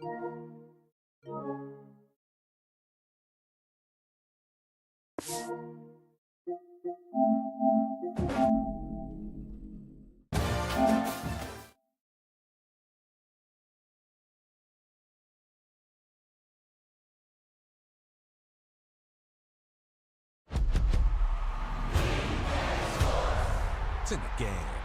It's in the game.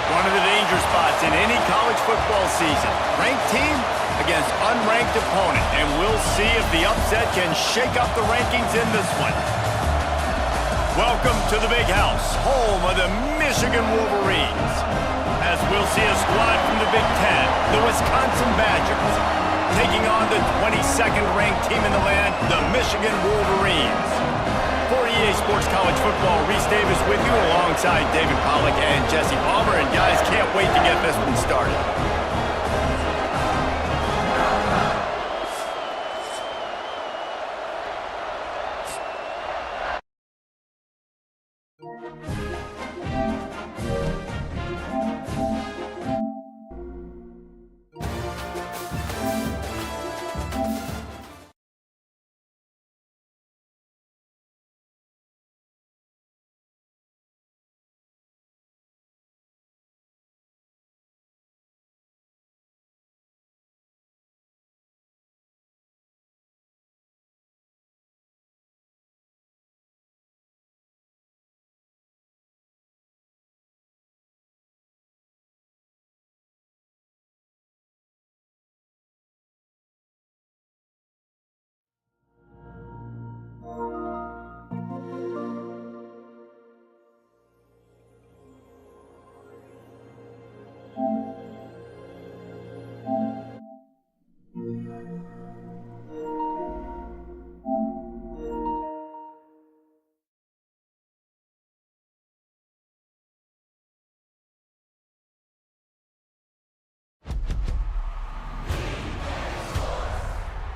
One of the danger spots in any college football season. Ranked team against unranked opponent. And we'll see if the upset can shake up the rankings in this one. Welcome to the Big House, home of the Michigan Wolverines. As we'll see a squad from the Big Ten, the Wisconsin Badgers, taking on the 22nd ranked team in the land, the Michigan Wolverines. For EA Sports College Football, Reese Davis with you alongside David Pollack and Jesse Palmer. And guys, can't wait to get this one started.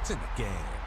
It's in the game.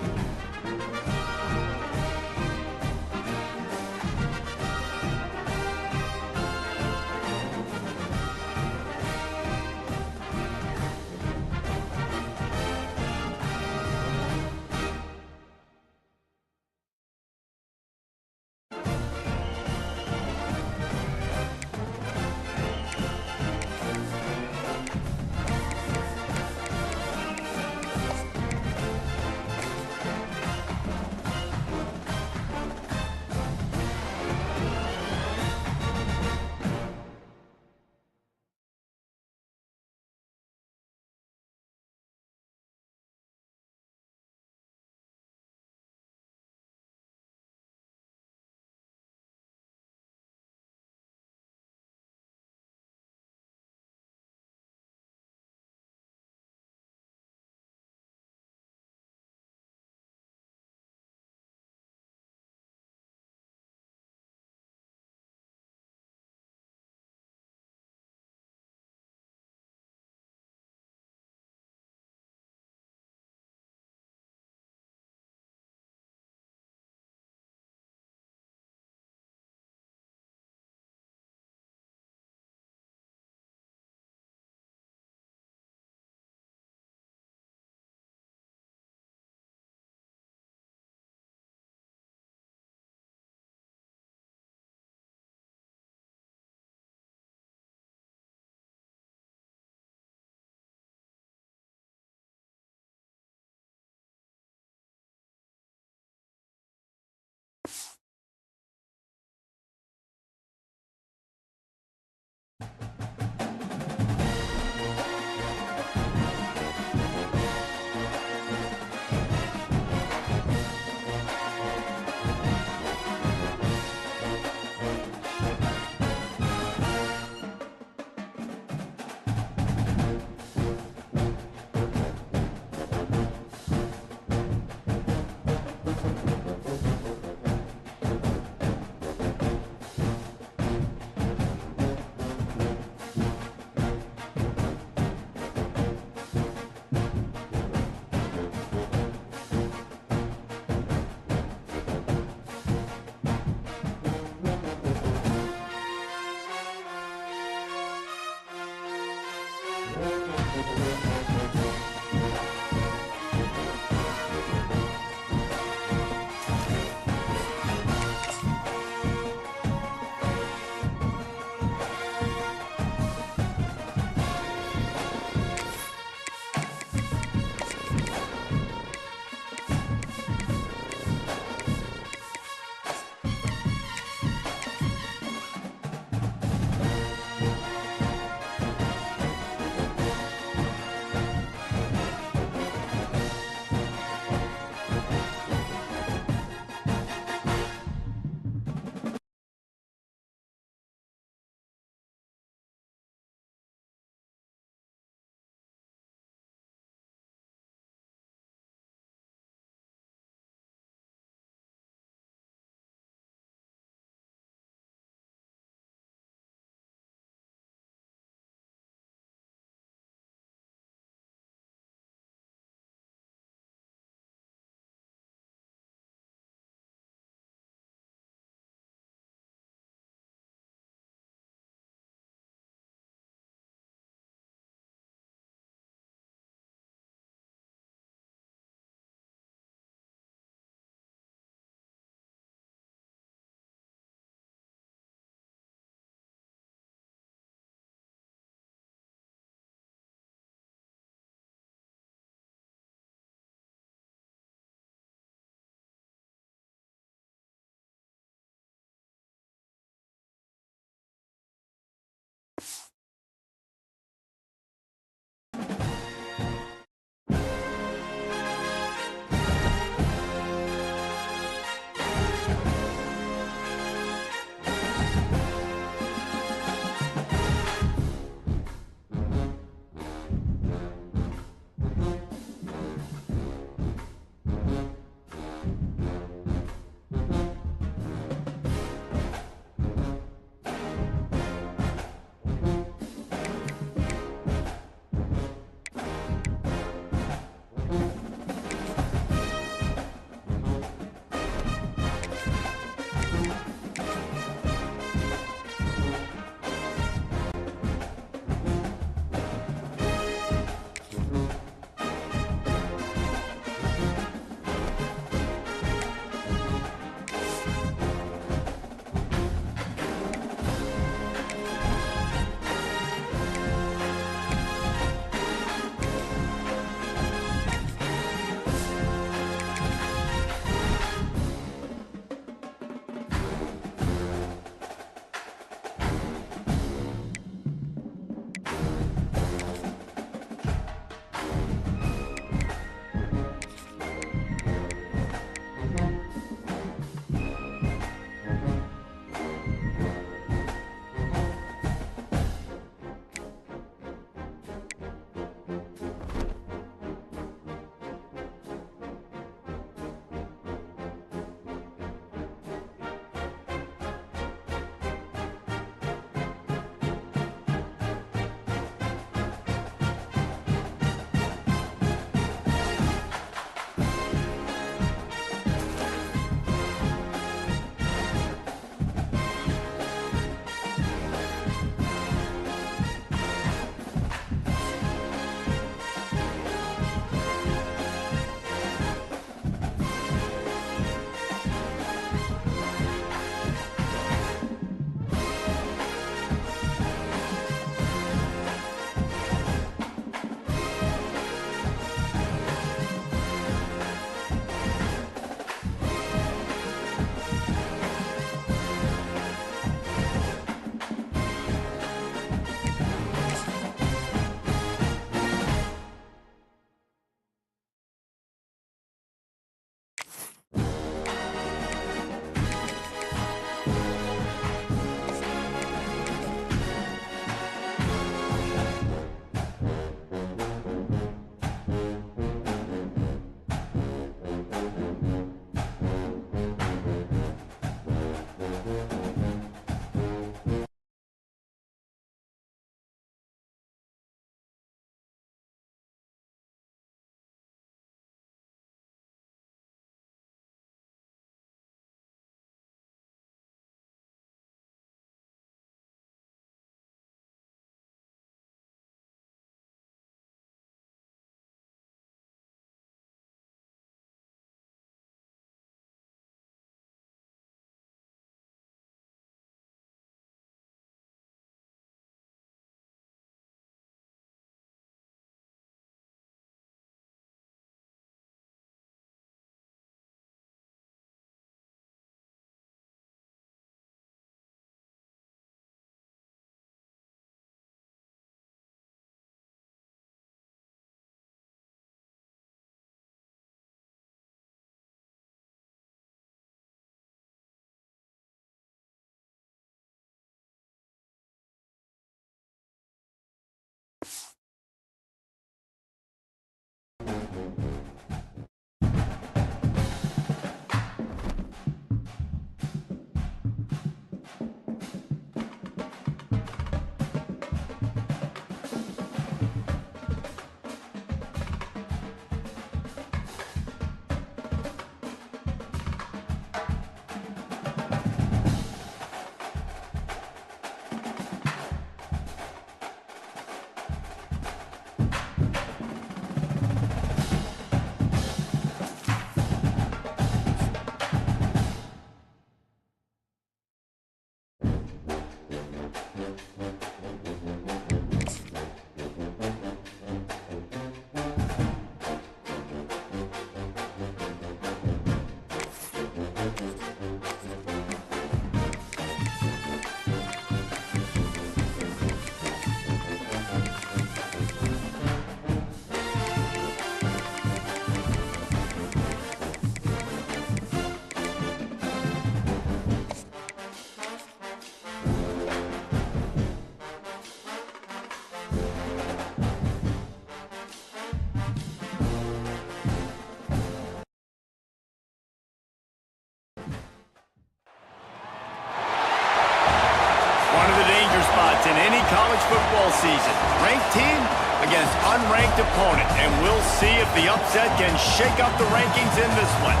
spots in any college football season. Ranked team against unranked opponent, and we'll see if the upset can shake up the rankings in this one.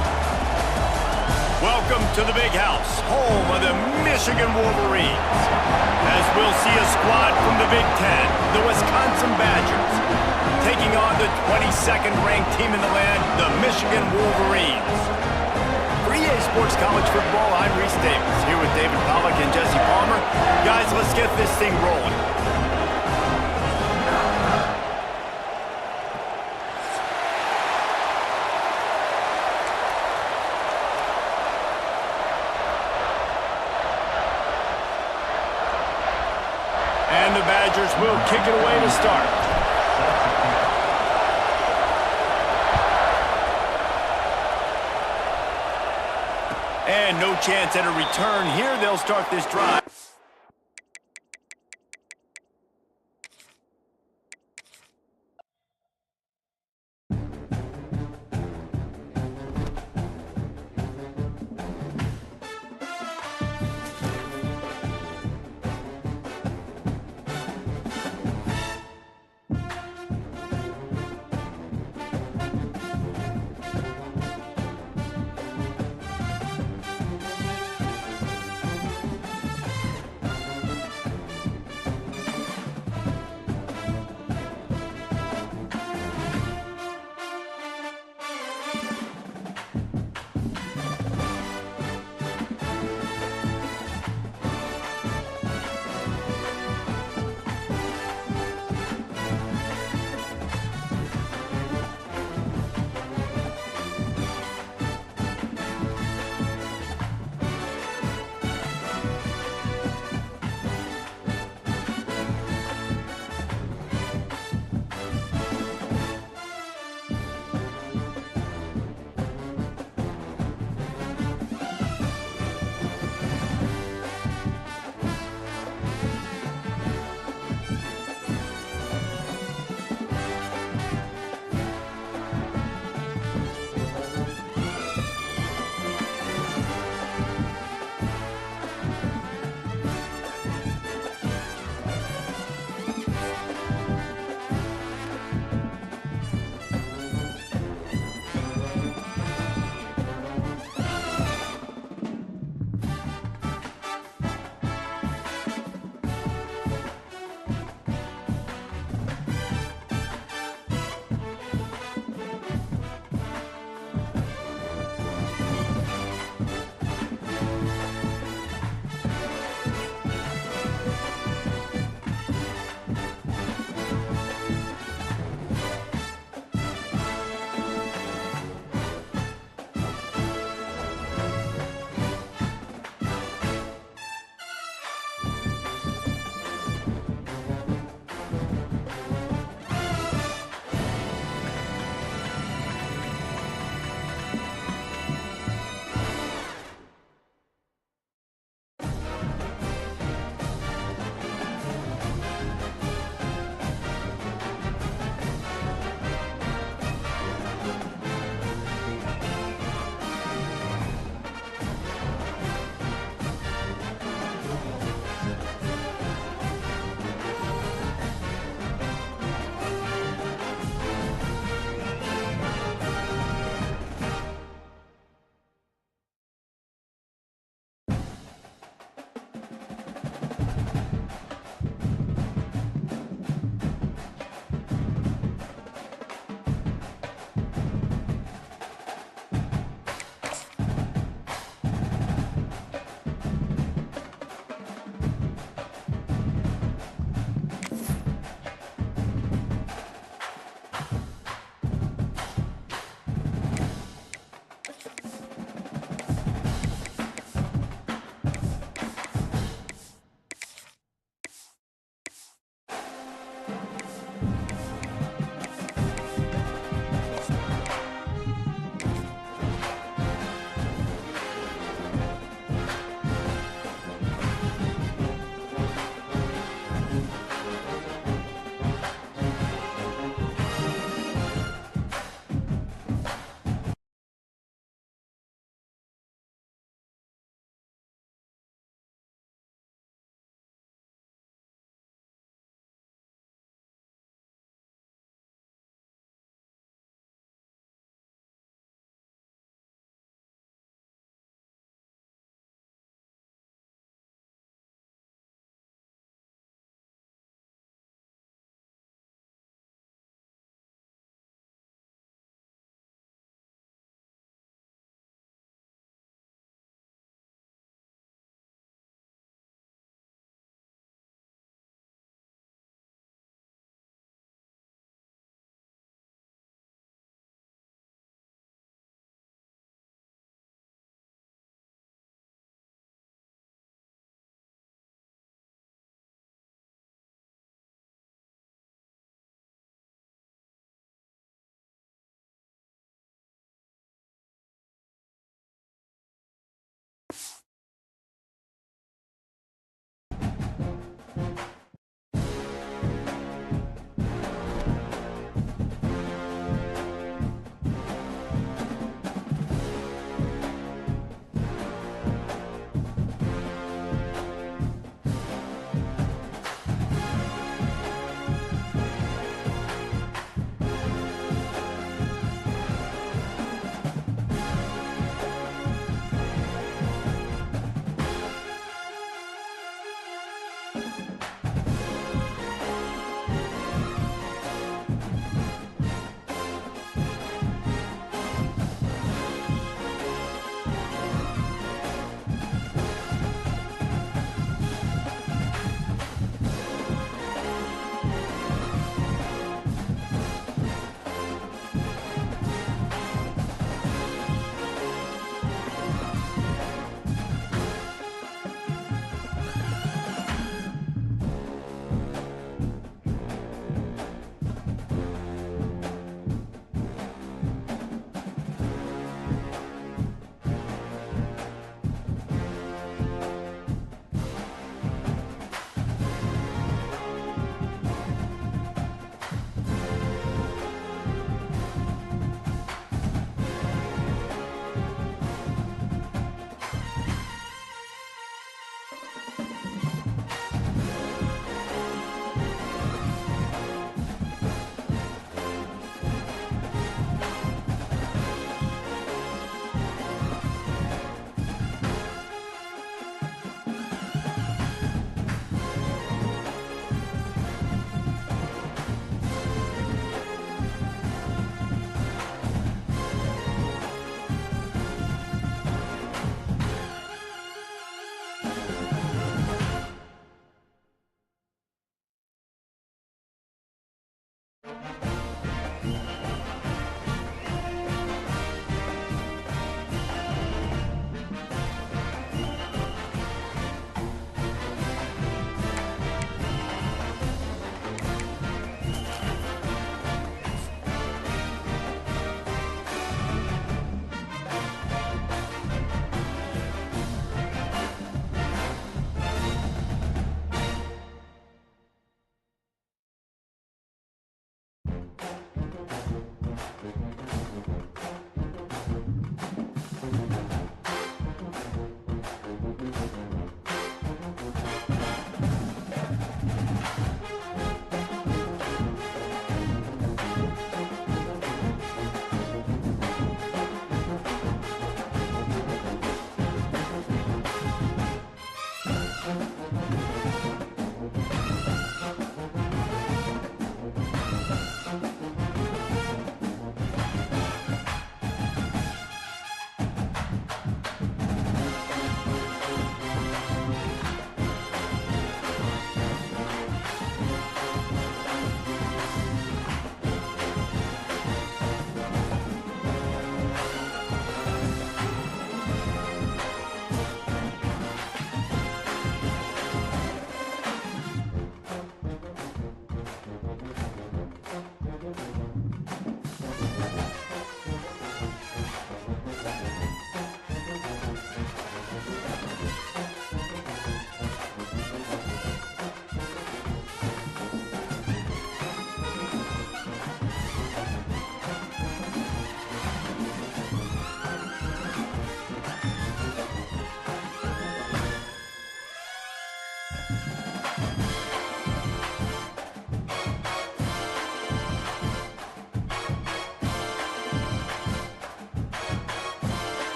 Welcome to the Big House, home of the Michigan Wolverines. As we'll see a squad from the Big Ten, the Wisconsin Badgers, taking on the 22nd ranked team in the land, the Michigan Wolverines. For EA Sports College Football, I'm Reese Davis, here with David Pollack and Jesse Palmer. Guys, let's get this thing rolling. And the Badgers will kick it away to start. And no chance at a return here. They'll start this drive.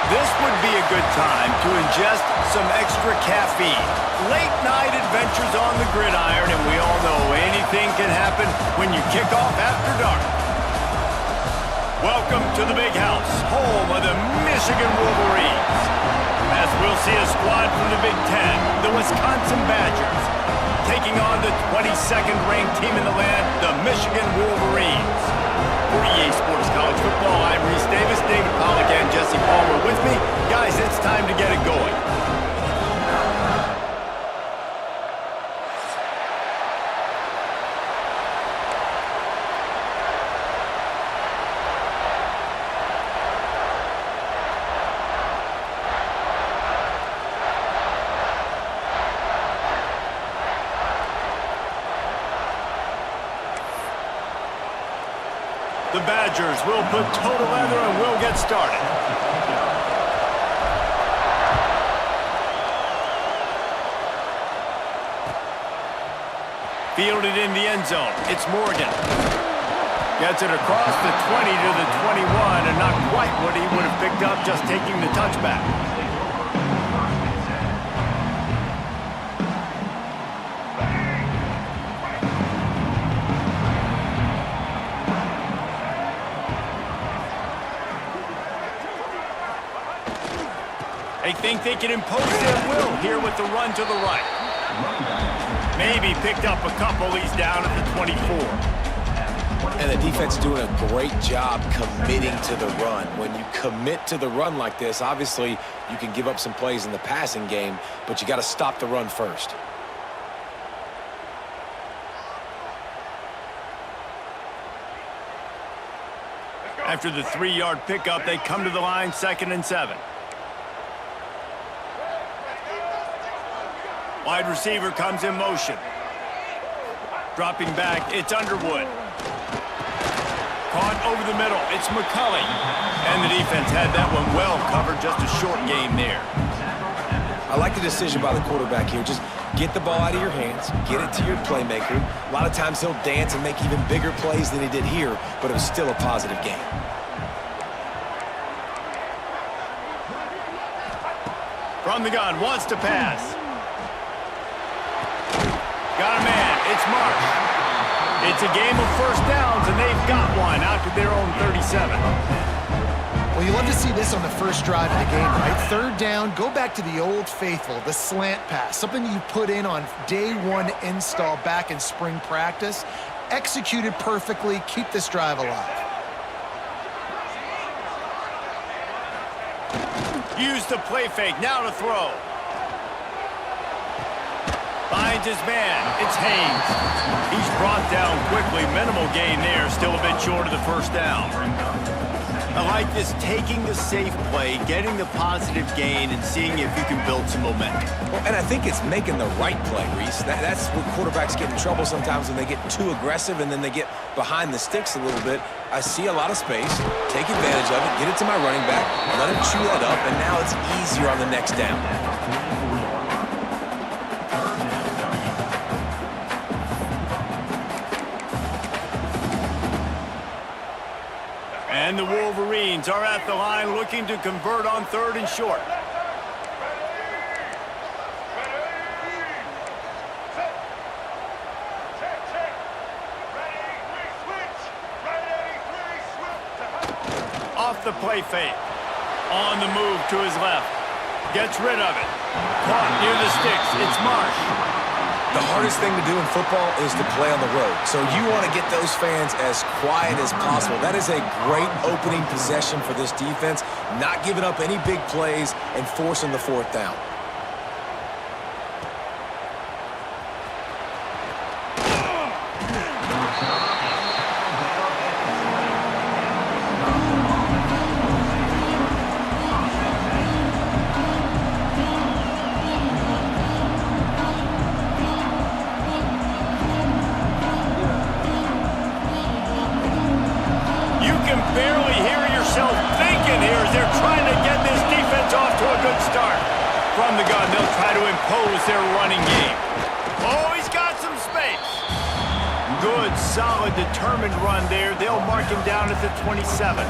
This would be a good time to ingest some extra caffeine. Late night adventures on the gridiron, and we all know anything can happen when you kick off after dark. Welcome to the Big House, home of the Michigan Wolverines. As we'll see a squad from the Big Ten, the Wisconsin Badgers, taking on the 22nd ranked team in the land, the Michigan Wolverines. For EA Sports College Football, I'm Reese Davis, David Pollack, and Jesse Palmer with me. Guys, it's time to get it going. The Badgers will put toe to leather and we'll get started. Fielded in the end zone. It's Morgan. Gets it across the 20 to the 21, and not quite what he would have picked up just taking the touchback. They think they can impose their will here with the run to the right. Maybe picked up a couple. He's down at the 24. And the defense doing a great job committing to the run. When you commit to the run like this, obviously you can give up some plays in the passing game, but you got to stop the run first. After the 3-yard pickup, they come to the line, 2nd and 7. Wide receiver comes in motion. Dropping back, it's Underwood. Caught over the middle, it's McCulley. And the defense had that one well covered, just a short game there. I like the decision by the quarterback here. Just get the ball out of your hands, get it to your playmaker. A lot of times he'll dance and make even bigger plays than he did here, but it was still a positive game. From the gun, wants to pass. Got a man, it's Marsh. It's a game of first downs, and they've got one out to their own 37. Well, you love to see this on the first drive of the game, right? 3rd down, go back to the old faithful, the slant pass, something you put in on day 1 install back in spring practice. Executed perfectly, keep this drive alive. Use the play fake, now to throw. Finds his man, it's Haynes. He's brought down quickly, minimal gain there, still a bit short of the first down. I like this, taking the safe play, getting the positive gain, and seeing if you can build some momentum. Well, and I think it's making the right play, Reese. That's where quarterbacks get in trouble sometimes when they get too aggressive and then they get behind the sticks a little bit. I see a lot of space, take advantage of it, get it to my running back, let him chew that up, and now it's easier on the next down. And the Wolverines are at the line looking to convert on 3rd and short. Off the play fake. On the move to his left. Gets rid of it. Caught near the sticks. It's Marsh. The hardest thing to do in football is to play on the road. So you want to get those fans as quiet as possible. That is a great opening possession for this defense, not giving up any big plays and forcing the 4th down. Barely hear yourself thinking here as they're trying to get this defense off to a good start. From the gun, they'll try to impose their running game. Oh, he's got some space. Good, solid, determined run there. They'll mark him down at the 27.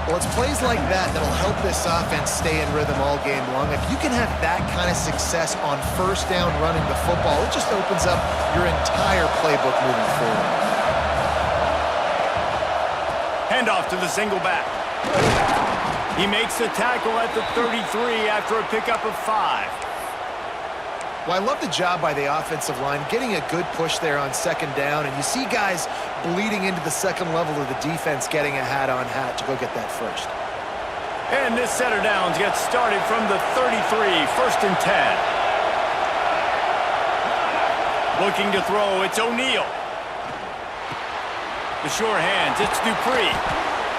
Well, it's plays like that that'll help this offense stay in rhythm all game long. If you can have that kind of success on first down running the football, it just opens up your entire playbook moving forward. Handoff to the single back. He makes the tackle at the 33 after a pickup of 5. Well, I love the job by the offensive line, getting a good push there on second down, and you see guys bleeding into the second level of the defense getting a hat-on-hat to go get that first. And this set of downs gets started from the 33, 1st and 10. Looking to throw, it's O'Neal. The sure hands, it's Dupree.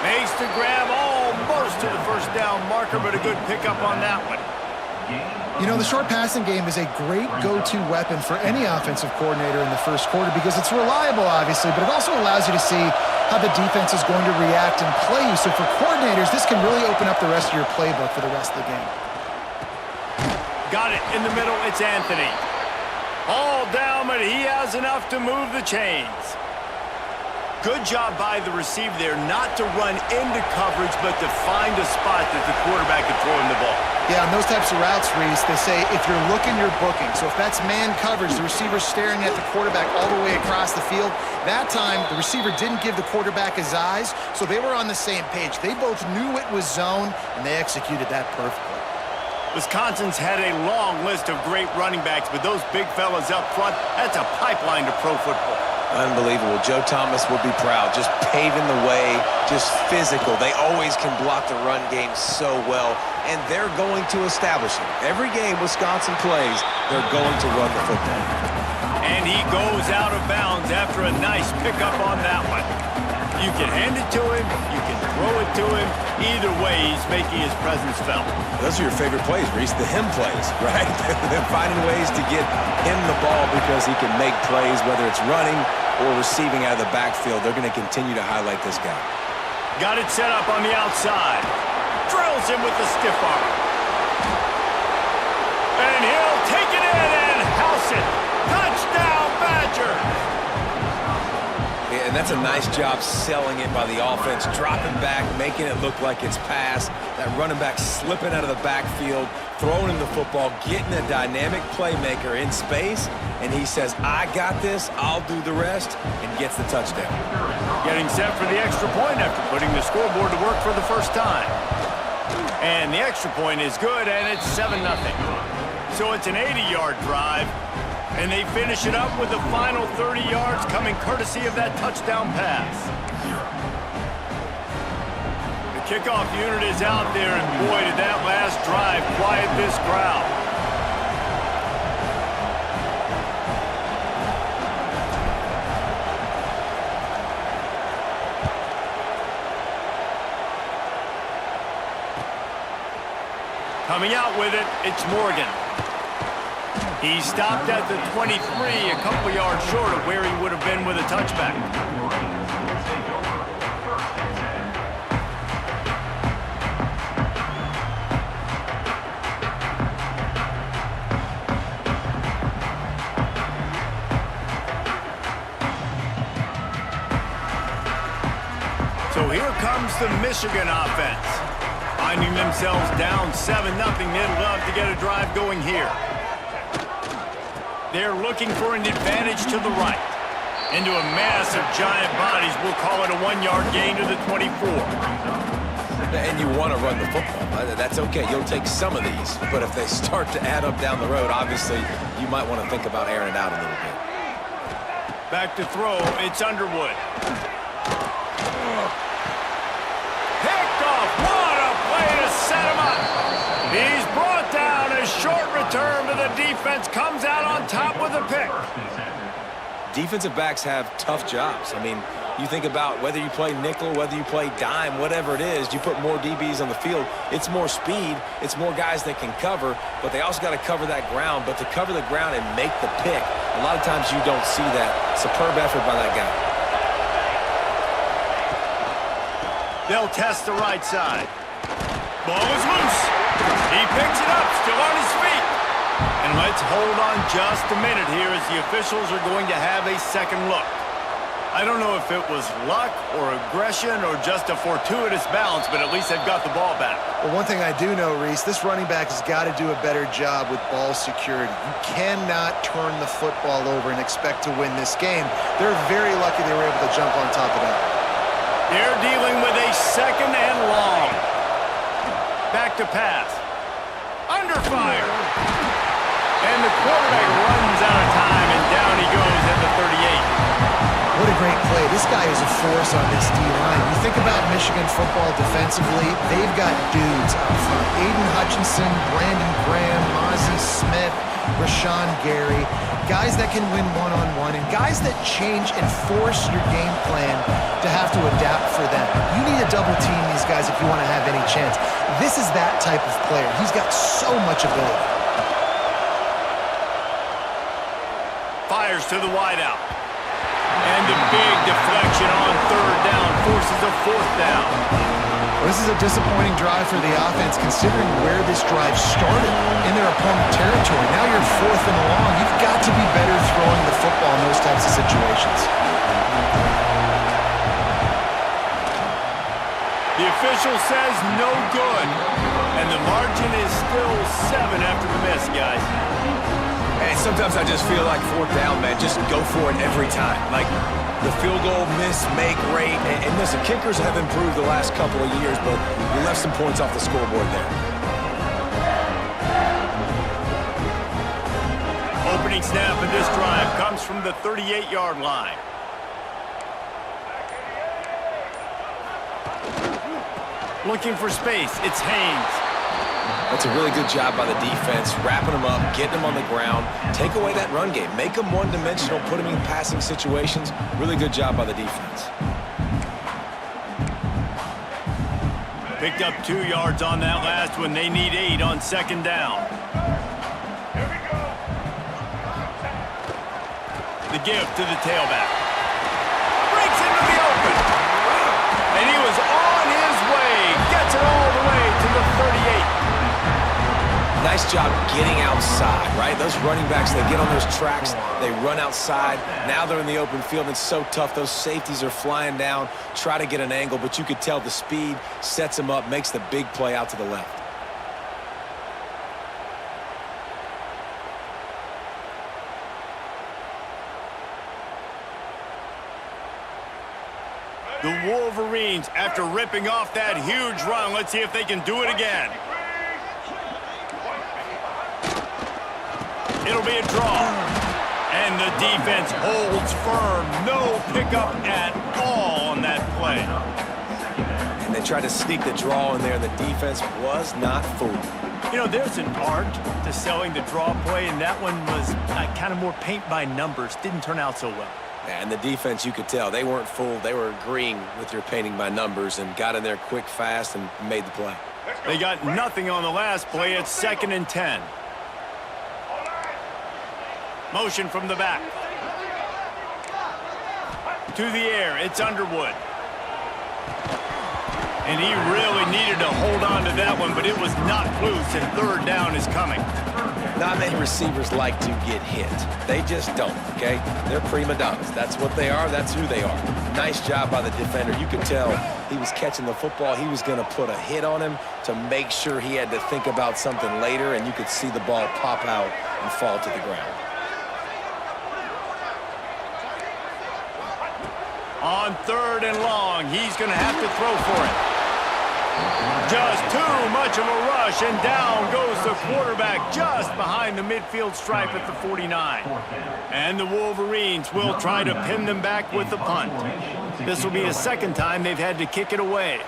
Makes the grab almost to the first down marker, but a good pickup on that one. You know, the short passing game is a great go-to weapon for any offensive coordinator in the first quarter because it's reliable, obviously, but it also allows you to see how the defense is going to react and play you. So for coordinators, this can really open up the rest of your playbook for the rest of the game. Got it in the middle, it's Anthony. All down, but he has enough to move the chains. Good job by the receiver there not to run into coverage, but to find a spot that the quarterback can throw him the ball. Yeah, on those types of routes, Reese, they say if you're looking, you're booking. So if that's man coverage, the receiver's staring at the quarterback all the way across the field. That time, the receiver didn't give the quarterback his eyes, so they were on the same page. They both knew it was zone, and they executed that perfectly. Wisconsin's had a long list of great running backs, but those big fellas up front, that's a pipeline to pro football. Unbelievable. Joe Thomas would be proud. Just paving the way, just physical. They always can block the run game so well, and they're going to establish it. Every game Wisconsin plays, they're going to run the football. And he goes out of bounds after a nice pickup on that one. You can hand it to him, you can throw it to him. Either way, he's making his presence felt. Those are your favorite plays, Reese, the him plays, right? They're finding ways to get him the ball because he can make plays, whether it's running or receiving out of the backfield. They're going to continue to highlight this guy. Got it set up on the outside. Drills him with the stiff arm. And he'll take it in and house it. Touchdown, Badgers! Yeah, and that's a nice job selling it by the offense, dropping back, making it look like it's pass. That running back slipping out of the backfield, throwing him the football, getting a dynamic playmaker in space, and he says, I got this, I'll do the rest, and gets the touchdown. Getting set for the extra point after putting the scoreboard to work for the first time. And the extra point is good, and it's 7-0. So it's an 80-yard drive. And they finish it up with the final 30 yards coming courtesy of that touchdown pass. The kickoff unit is out there, and boy, did that last drive quiet this crowd. Coming out with it, it's Morgan. He stopped at the 23, a couple yards short of where he would have been with a touchback. So here comes the Michigan offense. Finding themselves down 7-0, they'd love to get a drive going here. They're looking for an advantage to the right. Into a mass of giant bodies, we'll call it a 1-yard gain to the 24. And you want to run the football. That's okay. You'll take some of these. But if they start to add up down the road, obviously, you might want to think about airing it out a little bit. Back to throw, it's Underwood. Picked off. What a play to set him up. He's brought down. A short return, but the defense comes out on top with a pick. Defensive backs have tough jobs. I mean, you think about whether you play nickel, whether you play dime, whatever it is, you put more DBs on the field. It's more speed. It's more guys that can cover, but they also got to cover that ground. But to cover the ground and make the pick, a lot of times you don't see that. Superb effort by that guy. They'll test the right side. Ball is loose. He picks it up, still on his feet. And let's hold on just a minute here as the officials are going to have a second look. I don't know if it was luck or aggression or just a fortuitous bounce, but at least they've got the ball back. Well, one thing I do know, Reese, this running back has got to do a better job with ball security. You cannot turn the football over and expect to win this game. They're very lucky they were able to jump on top of that. They're dealing with a 2nd and long. Back to pass. Under fire. And the quarterback runs out of time, and down he goes at the 38. What a great play. This guy is a force on this D-line. You think about Michigan football defensively, they've got dudes up front. Aiden Hutchinson, Brandon Graham, Mozzie Smith, Rashawn Gary. Guys that can win one-on-one and guys that change and force your game plan to have to adapt for them. You need to double team these guys if you want to have any chance. This is that type of player. He's got so much ability. Fires to the wideout. And a big deflection on 3rd down forces a 4th down. Well, this is a disappointing drive for the offense considering where this drive started in their opponent territory. Now you're 4th and long. You've got to be better throwing the football in those types of situations. The official says no good. And the margin is still 7 after the miss, guys. And sometimes I just feel like 4th down, man. Just go for it every time. Like the field goal miss, make rate. And listen, kickers have improved the last couple of years, but you left some points off the scoreboard there. Opening snap of this drive comes from the 38-yard line. Looking for space, it's Haynes. That's a really good job by the defense, wrapping them up, getting them on the ground, take away that run game, make them one-dimensional, put them in passing situations. Really good job by the defense. Picked up 2 yards on that last one. They need 8 on 2nd down. The give to the tailback. Breaks into the open. And he was on his way. Gets it all the way to the 38. Nice job getting outside, right? Those running backs, they get on those tracks, they run outside. Now they're in the open field. It's so tough. Those safeties are flying down, try to get an angle, but you could tell the speed sets them up, makes the big play out to the left. The Wolverines, after ripping off that huge run, let's see if they can do it again. It'll be a draw. And the defense holds firm. No pickup at all on that play. And they tried to sneak the draw in there, and the defense was not fooled. You know, there's an art to selling the draw play, and that one was kind of more paint by numbers. Didn't turn out so well. And the defense, you could tell, they weren't fooled. They were agreeing with your painting by numbers and got in there quick, fast, and made the play. They got nothing on the last play. It's 2nd and 10. Motion from the back. To the air, it's Underwood. And he really needed to hold on to that one, but it was not loose, and 3rd down is coming. Not many receivers like to get hit. They just don't, okay? They're prima donnas. That's what they are. That's who they are. Nice job by the defender. You could tell he was catching the football. He was going to put a hit on him to make sure he had to think about something later, and you could see the ball pop out and fall to the ground. On 3rd and long, he's going to have to throw for it. Just too much of a rush, and down goes the quarterback just behind the midfield stripe at the 49. And the Wolverines will try to pin them back with the punt. This will be a 2nd time they've had to kick it away.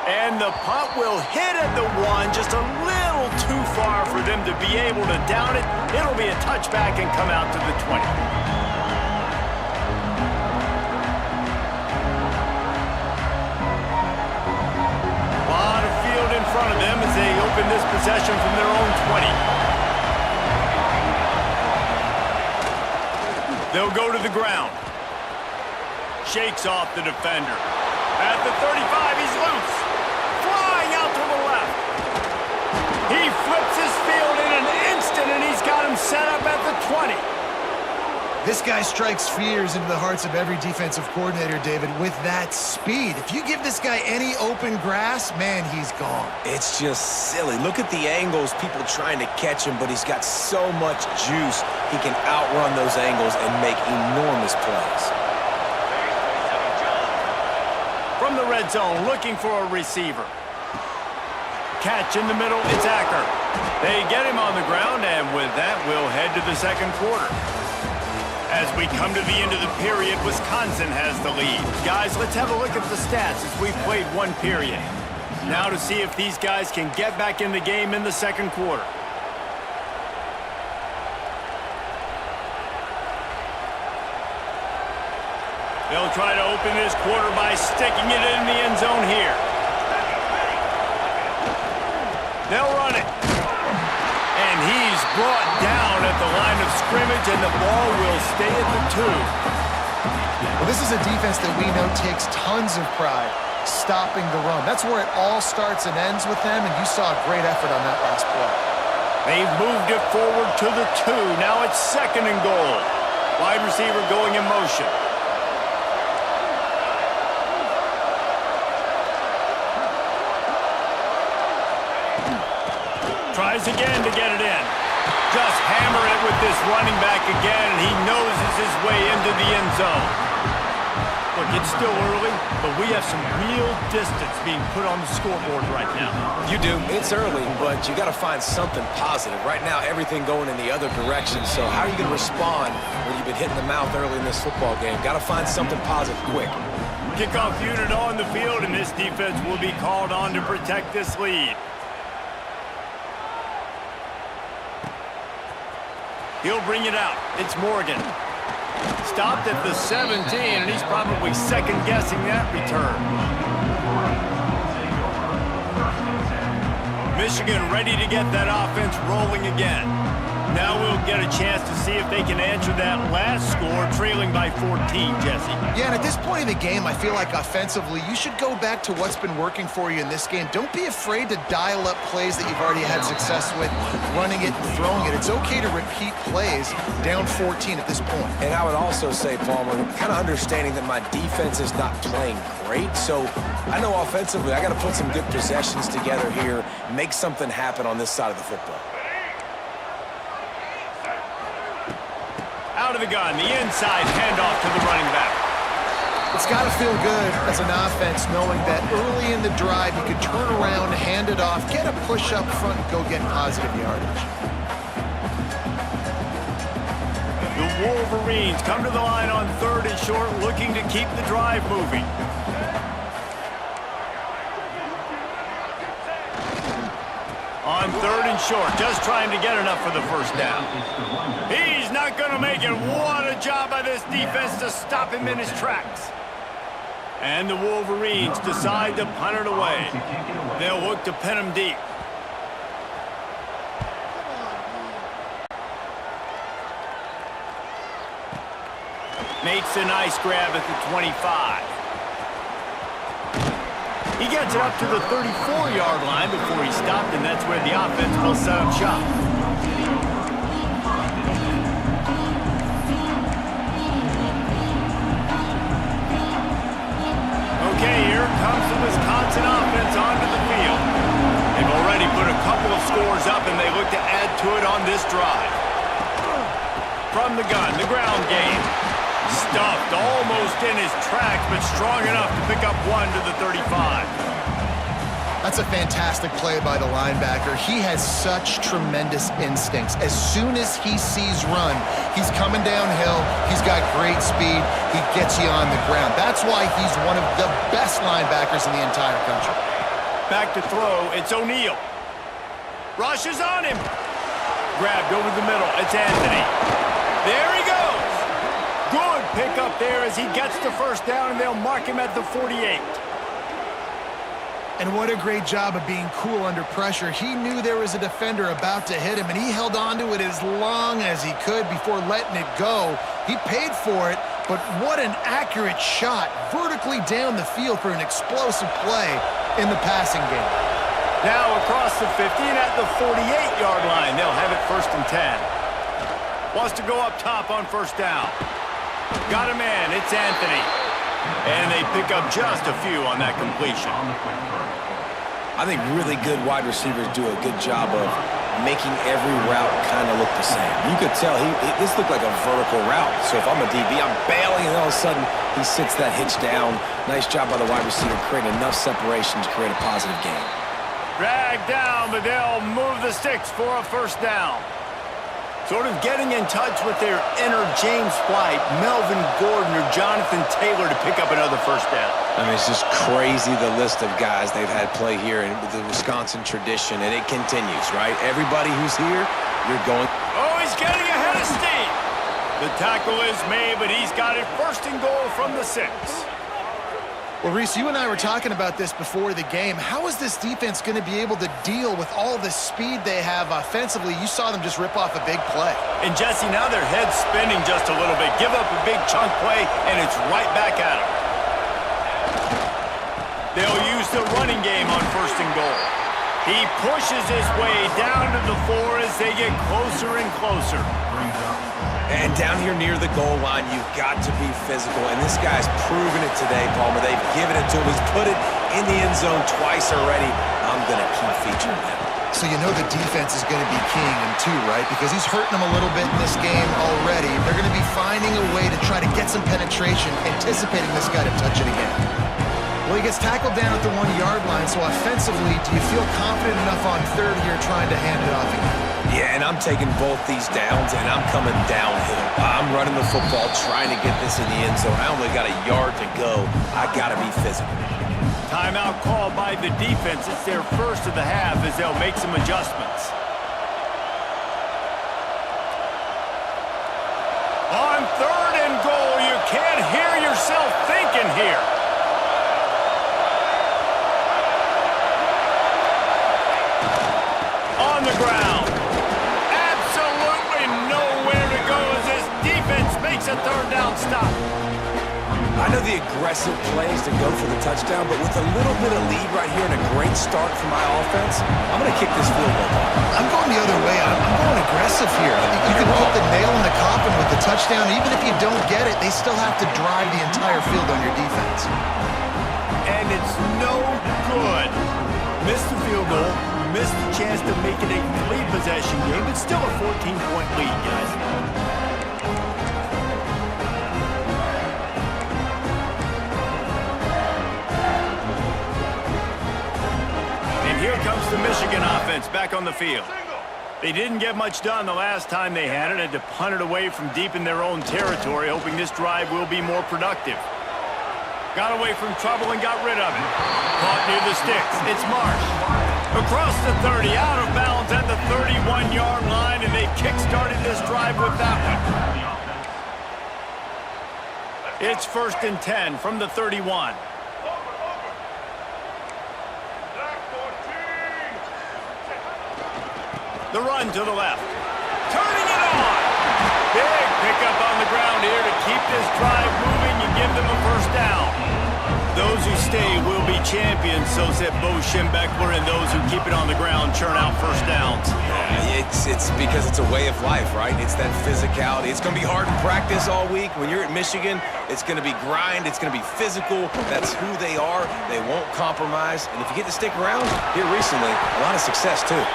And the punt will hit at the 1, just a little too far for them to be able to down it. It'll be a touchback and come out to the 20. In front of them as they open this possession from their own 20. They'll go to the ground. Shakes off the defender. At the 35, he's loose. Flying out to the left. He flips his field in an instant, and he's got him set up at the 20. This guy strikes fears into the hearts of every defensive coordinator, David, with that speed. If you give this guy any open grass, man, he's gone. It's just silly. Look at the angles, people trying to catch him, but he's got so much juice. He can outrun those angles and make enormous plays. From the red zone, looking for a receiver. Catch in the middle, it's Acker. They get him on the ground, and with that, we'll head to the second quarter. As we come to the end of the period, Wisconsin has the lead. Guys, let's have a look at the stats as we've played one period. Now to see if these guys can get back in the game in the second quarter. They'll try to open this quarter by sticking it in the end zone here. They'll run it. And he's brought down at the line of scrimmage, and the ball will stay at the 2. Well, this is a defense that we know takes tons of pride stopping the run. That's where it all starts and ends with them, and you saw a great effort on that last play. They've moved it forward to the 2. Now it's 2nd and goal. Wide receiver going in motion. Tries again to get it in. Just hammer it with this running back again, and he noses his way into the end zone. Look, it's still early, but we have some real distance being put on the scoreboard right now. You do. It's early, but you got to find something positive. Right now, everything going in the other direction. So how are you going to respond when you've been hitting the mouth early in this football game? Got to find something positive quick. Kickoff unit on the field, and this defense will be called on to protect this lead. He'll bring it out. It's Morgan. Stopped at the 17, and he's probably second-guessing that return. Michigan ready to get that offense rolling again. Now we'll get a chance to see if they can answer that last score, trailing by 14, Jesse. Yeah, and at this point in the game, I feel like offensively, you should go back to what's been working for you in this game. Don't be afraid to dial up plays that you've already had success with, running it and throwing it. It's okay to repeat plays down 14 at this point. And I would also say, Palmer, kind of understanding that my defense is not playing great, so I know offensively I got to put some good possessions together here, make something happen on this side of the football. Out of the gun, the inside handoff to the running back. It's got to feel good as an offense knowing that early in the drive you could turn around, hand it off, get a push up front, and go get positive yardage. The Wolverines come to the line on 3rd and short, looking to keep the drive moving. On 3rd and short, just trying to get enough for the first down. He's not going to make it. What a job by this defense to stop him in his tracks. And the Wolverines decide to punt it away. They'll look to pin him deep. Makes a nice grab at the 25. He gets it up to the 34-yard line before he stopped, and that's where the offense will set up shop. Okay, here comes the Wisconsin offense onto the field. They've already put a couple of scores up, and they look to add to it on this drive. From the gun, the ground game. Stuffed almost in his tracks, but strong enough to pick up one to the 35. That's a fantastic play by the linebacker. He has such tremendous instincts. As soon as he sees run, he's coming downhill. He's got great speed. He gets you on the ground. That's why he's one of the best linebackers in the entire country. Back to throw, it's O'Neal. Rushes on him. Grabbed over the middle, it's Anthony. There he goes. Good pick up there as he gets the first down, and they'll mark him at the 48. And what a great job of being cool under pressure. He knew there was a defender about to hit him, and he held on to it as long as he could before letting it go. He paid for it, but what an accurate shot vertically down the field for an explosive play in the passing game. Now Now across the 50 and at the 48-yard line, they'll have it 1st and 10. Wants to go up top on first down. Got a man. It's Anthony. And they pick up just a few on that completion. I think really good wide receivers do a good job of making every route kind of look the same. You could tell this looked like a vertical route. So if I'm a DB, I'm bailing, and all of a sudden he sits that hitch down. Nice job by the wide receiver, creating enough separation to create a positive gain. Dragged down, but they'll move the sticks for a first down. Sort of getting in touch with their inner James White, Melvin Gordon, or Jonathan Taylor to pick up another first down. I mean, it's just crazy the list of guys they've had play here in the Wisconsin tradition, and it continues, right? Everybody who's here, you're going. Oh, he's getting ahead of steam. The tackle is made, but he's got it first and goal from the 6. Well, Reese, you and I were talking about this before the game. How is this defense going to be able to deal with all the speed they have offensively? You saw them just rip off a big play. And, Jesse, now their head's spinning just a little bit. Give up a big chunk play, and it's right back at them. They'll use the running game on first and goal. He pushes his way down to the 4 as they get closer and closer. And down here near the goal line, you've got to be physical. And this guy's proven it today, Palmer. They've given it to him. He's put it in the end zone twice already. I'm going to keep featuring him. So you know the defense is going to be keying him too, right? Because he's hurting them a little bit in this game already. They're going to be finding a way to try to get some penetration, anticipating this guy to touch it again. Well, he gets tackled down at the 1-yard line, so offensively, do you feel confident enough on third here trying to hand it off again? Yeah, and I'm taking both these downs, and I'm coming downhill. I'm running the football, trying to get this in the end zone. I only got a yard to go. I got to be physical. Timeout called by the defense. It's their first of the half as they'll make some adjustments. On third and goal, you can't hear yourself thinking here. On the ground. Absolutely nowhere to go as this defense makes a third down stop. I know the aggressive plays to go for the touchdown, but with a little bit of lead right here and a great start for my offense, I'm going to kick this field goal. I'm going the other way. I'm going aggressive here. You can put the nail in the coffin with the touchdown. Even if you don't get it, they still have to drive the entire field on your defense. And it's no good. Missed the field goal. Missed the chance to make it a complete possession game. It's still a 14-point lead, guys. And here comes the Michigan offense back on the field. They didn't get much done the last time they had it. Had to punt it away from deep in their own territory, hoping this drive will be more productive. Got away from trouble and got rid of it. Caught near the sticks. It's Marsh. Across the 30, out of bounds at the 31-yard line, and they kick-started this drive with that one. It's 1st and 10 from the 31. The run to the left. Turning it on. Big pickup on the ground here to keep this drive moving and give them a first down. Those who stay will be champions, so said Bo Schembechler, and those who keep it on the ground churn out first downs. Yeah, it's because it's a way of life, right? It's that physicality. It's going to be hard in practice all week. When you're at Michigan, it's going to be grind. It's going to be physical. That's who they are. They won't compromise. And if you get to stick around here recently, a lot of success, too.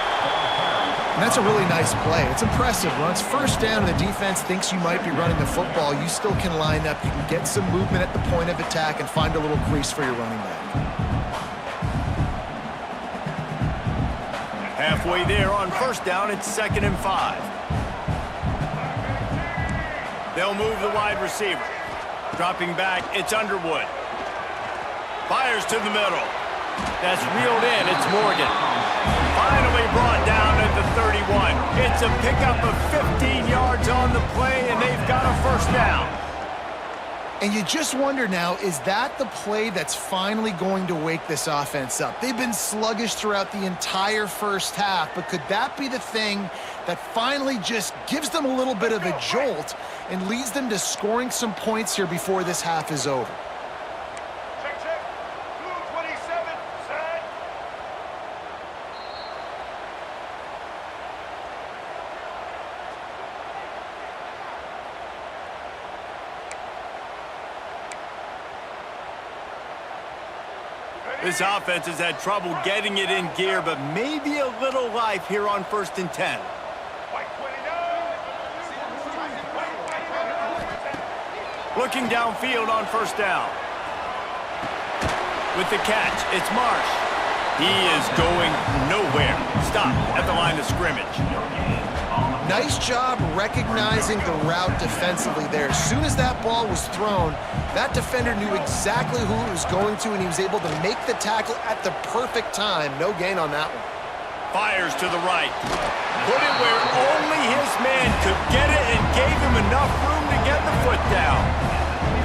And that's a really nice play. It's impressive. Once first down and the defense thinks you might be running the football, you still can line up. You can get some movement at the point of attack and find a little crease for your running back. Halfway there on first down, it's 2nd and 5. They'll move the wide receiver. Dropping back, it's Underwood. Fires to the middle. That's reeled in. It's Morgan. Finally brought down at the 31. It's a pickup of 15 yards on the play, and they've got a first down. And you just wonder now, is that the play that's finally going to wake this offense up? They've been sluggish throughout the entire first half, but could that be the thing that finally just gives them a little bit of a jolt and leads them to scoring some points here before this half is over? This offense has had trouble getting it in gear, but maybe a little life here on 1st and 10. Looking downfield on 1st down. With the catch, it's Marsh. He is going nowhere. Stop at the line of scrimmage. Nice job recognizing the route defensively there. As soon as that ball was thrown, that defender knew exactly who it was going to, and he was able to make the tackle at the perfect time. No gain on that one. Fires to the right. Put it where only his man could get it and gave him enough room to get the foot down.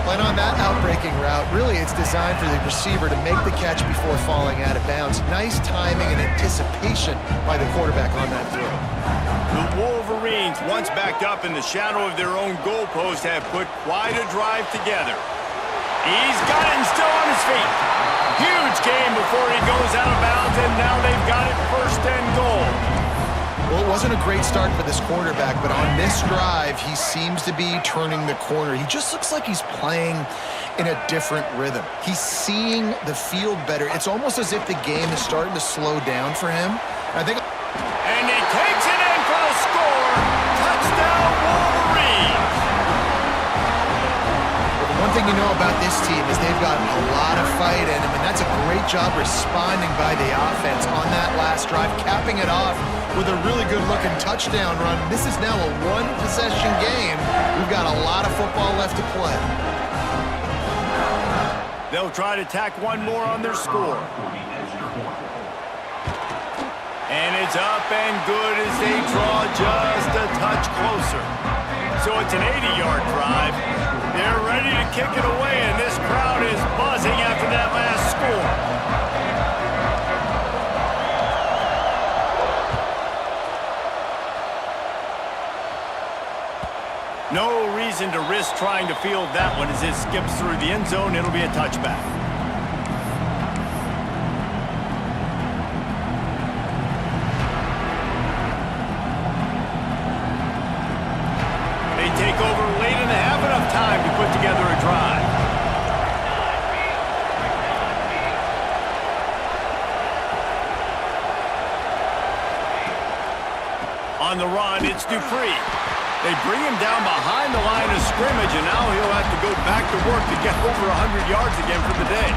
But on that outbreaking route, really it's designed for the receiver to make the catch before falling out of bounds. Nice timing and anticipation by the quarterback on that throw. The Wolverines, once backed up in the shadow of their own goalpost, have put quite a drive together. He's got it and still on his feet. Huge game before he goes out of bounds, and now they've got it 1st and goal. Well, it wasn't a great start for this quarterback, but on this drive, he seems to be turning the corner. He just looks like he's playing in a different rhythm. He's seeing the field better. It's almost as if the game is starting to slow down for him. And he takes it in for the score. Touchdown, Wolverines. Well, the one thing you know about this team is they've got a lot of fight in them, and that's a great job responding by the offense on that last drive, capping it off with a really good-looking touchdown run. This is now a one-possession game. We've got a lot of football left to play. They'll try to tack one more on their score. And it's up and good as they draw just a touch closer. So it's an 80-yard drive. They're ready to kick it away, and this crowd is buzzing after that last score. No reason to risk trying to field that one as it skips through the end zone. It'll be a touchback. They take over late and they have enough time to put together a drive. On the run, it's Dupree. They bring him down behind the line of scrimmage, and now he'll have to go back to work to get over 100 yards again for the day.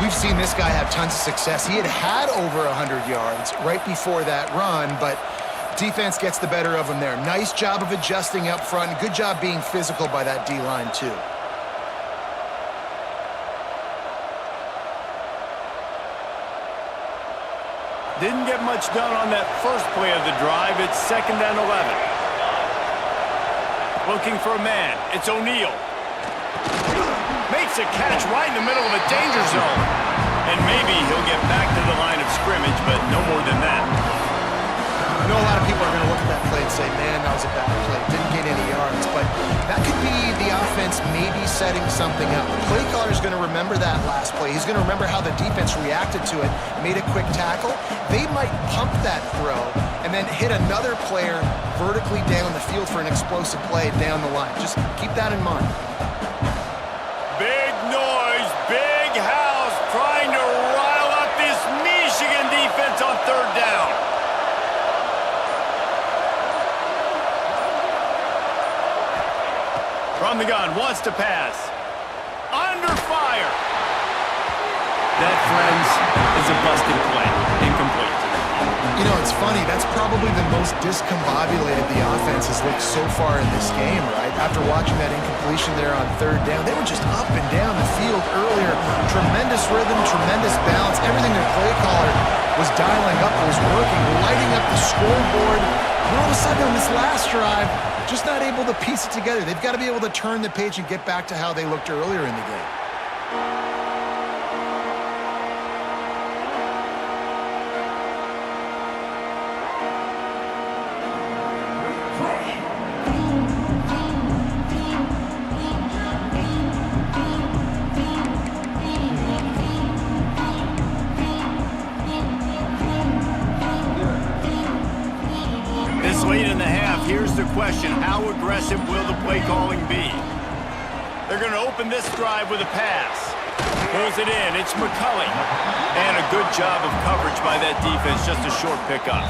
We've seen this guy have tons of success. He had over 100 yards right before that run, but defense gets the better of him there. Nice job of adjusting up front. Good job being physical by that D-line, too. Didn't get much done on that first play of the drive. It's 2nd and 11. Looking for a man. It's O'Neal. Makes a catch right in the middle of a danger zone. And maybe he'll get back to the line of scrimmage, but no more than that. I know a lot of people are going to look at that play and say, man, that was a bad play. Didn't get any yards. But that could be the offense maybe setting something up. The play caller is going to remember that last play. He's going to remember how the defense reacted to it, made a quick tackle. They might pump that throw and then hit another player vertically down the field for an explosive play down the line. Just keep that in mind. Big noise, big house, trying to rile up this Michigan defense on 3rd down. From the gun, wants to pass. Under fire. That, friends, is a busted play. Incomplete. You know, it's funny. That's probably the most discombobulated the offense has looked so far in this game, right? After watching that incompletion there on 3rd down, they were just up and down the field earlier. Tremendous rhythm, tremendous balance. Everything their play caller was dialing up was working, lighting up the scoreboard. And all of a sudden on this last drive, just not able to piece it together. They've got to be able to turn the page and get back to how they looked earlier in the game. Late in the half, here's the question. How aggressive will the play calling be? They're going to open this drive with a pass. Pulls it in. It's McCulley. And a good job of coverage by that defense. Just a short pickup.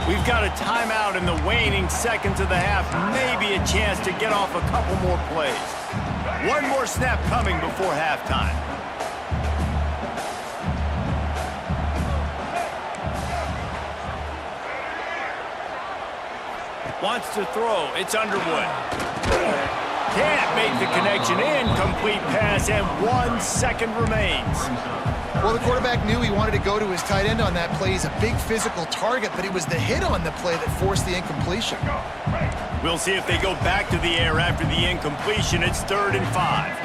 We've got a timeout in the waning seconds of the half. Maybe a chance to get off a couple more plays. One more snap coming before halftime. Wants to throw. It's Underwood. Can't make the connection. Incomplete pass, and 1 second remains. Well, the quarterback knew he wanted to go to his tight end on that play. He's a big physical target, but it was the hit on the play that forced the incompletion. We'll see if they go back to the air after the incompletion. It's 3rd and 5.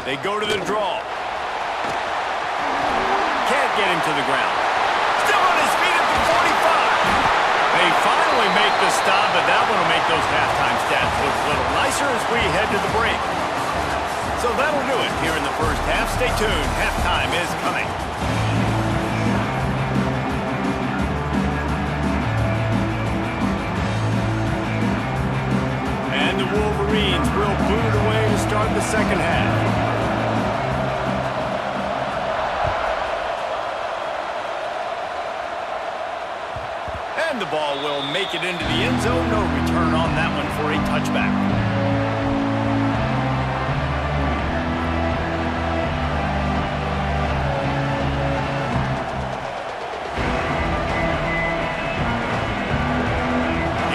They go to the draw. Can't get him to the ground. Still on his feet at the 45. They finally make the stop, but that one will make those halftime stats look a little nicer as we head to the break. So that'll do it here in the first half. Stay tuned. Halftime is coming. And the Wolverines will boot it away to start the second half. And the ball will make it into the end zone. No return on that one for a touchback.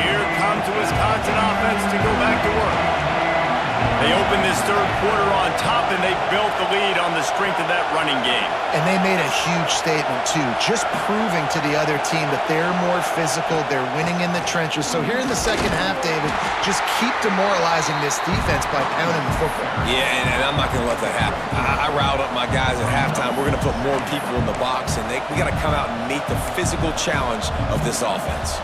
Here comes the Wisconsin offense to go back to work. They opened this third quarter on top, and they built the lead on the strength of that running game. And they made a huge statement, too, just proving to the other team that they're more physical, they're winning in the trenches. So here in the second half, David, just keep demoralizing this defense by pounding the football. Yeah, and I'm not going to let that happen. I riled up my guys at halftime. We're going to put more people in the box, and we got to come out and meet the physical challenge of this offense.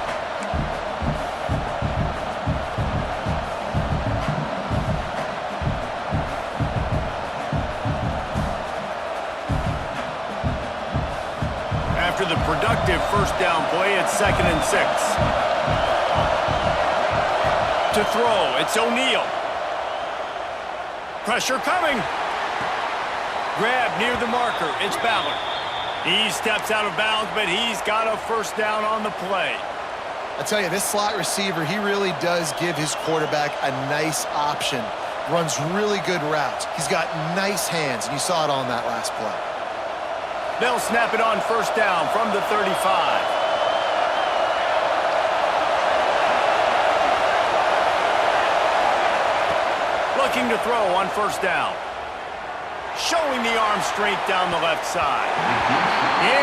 After the productive first down play, it's 2nd and 6. To throw, it's O'Neal. Pressure coming. Grab near the marker, it's Ballard. He steps out of bounds, but he's got a first down on the play. I tell you, this slot receiver, he really does give his quarterback a nice option. Runs really good routes. He's got nice hands, and you saw it on that last play. They'll snap it on first down from the 35. Looking to throw on first down. Showing the arm strength down the left side.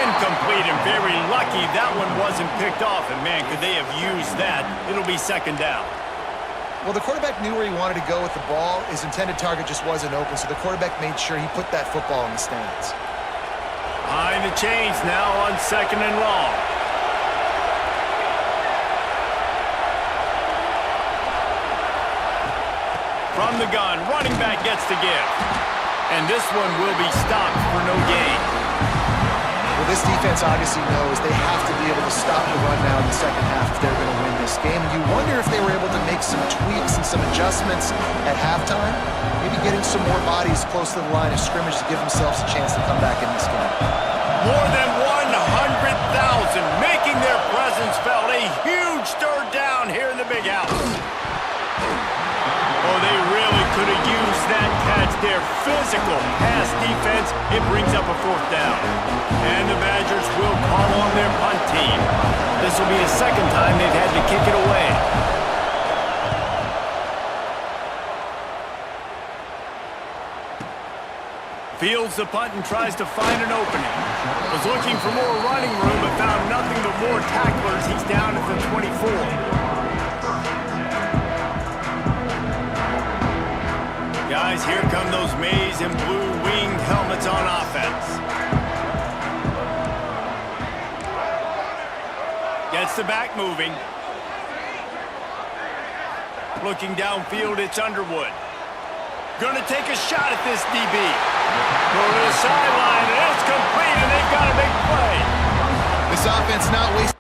Incomplete, and very lucky that one wasn't picked off. And, man, could they have used that? It'll be 2nd down. Well, the quarterback knew where he wanted to go with the ball. His intended target just wasn't open, so the quarterback made sure he put that football in the stands. Behind the chains now on 2nd and long. From the gun, running back gets the give. And this one will be stopped for no gain. Well, this defense obviously knows they have to be able to stop the run now in the second half if they're going to win this game. And you wonder if they were able to make some tweaks and some adjustments at halftime. Maybe getting some more bodies close to the line of scrimmage to give themselves a chance to come back in this game. More than 100,000 making their presence felt. A huge 3rd down here in the big house. Oh, they really could have used that catch there. Physical pass defense. It brings up a 4th down. And the Badgers will call on their punt team. This will be the 2nd time they've had to kick it away. Fields the punt and tries to find an opening. Was looking for more running room, but found nothing but more tacklers. He's down at the 24. Guys, here come those maize and blue winged helmets on offense. Gets the back moving. Looking downfield, it's Underwood. Gonna take a shot at this DB. Go to the sideline, and it's complete, and they've got a big play. This offense not wasting.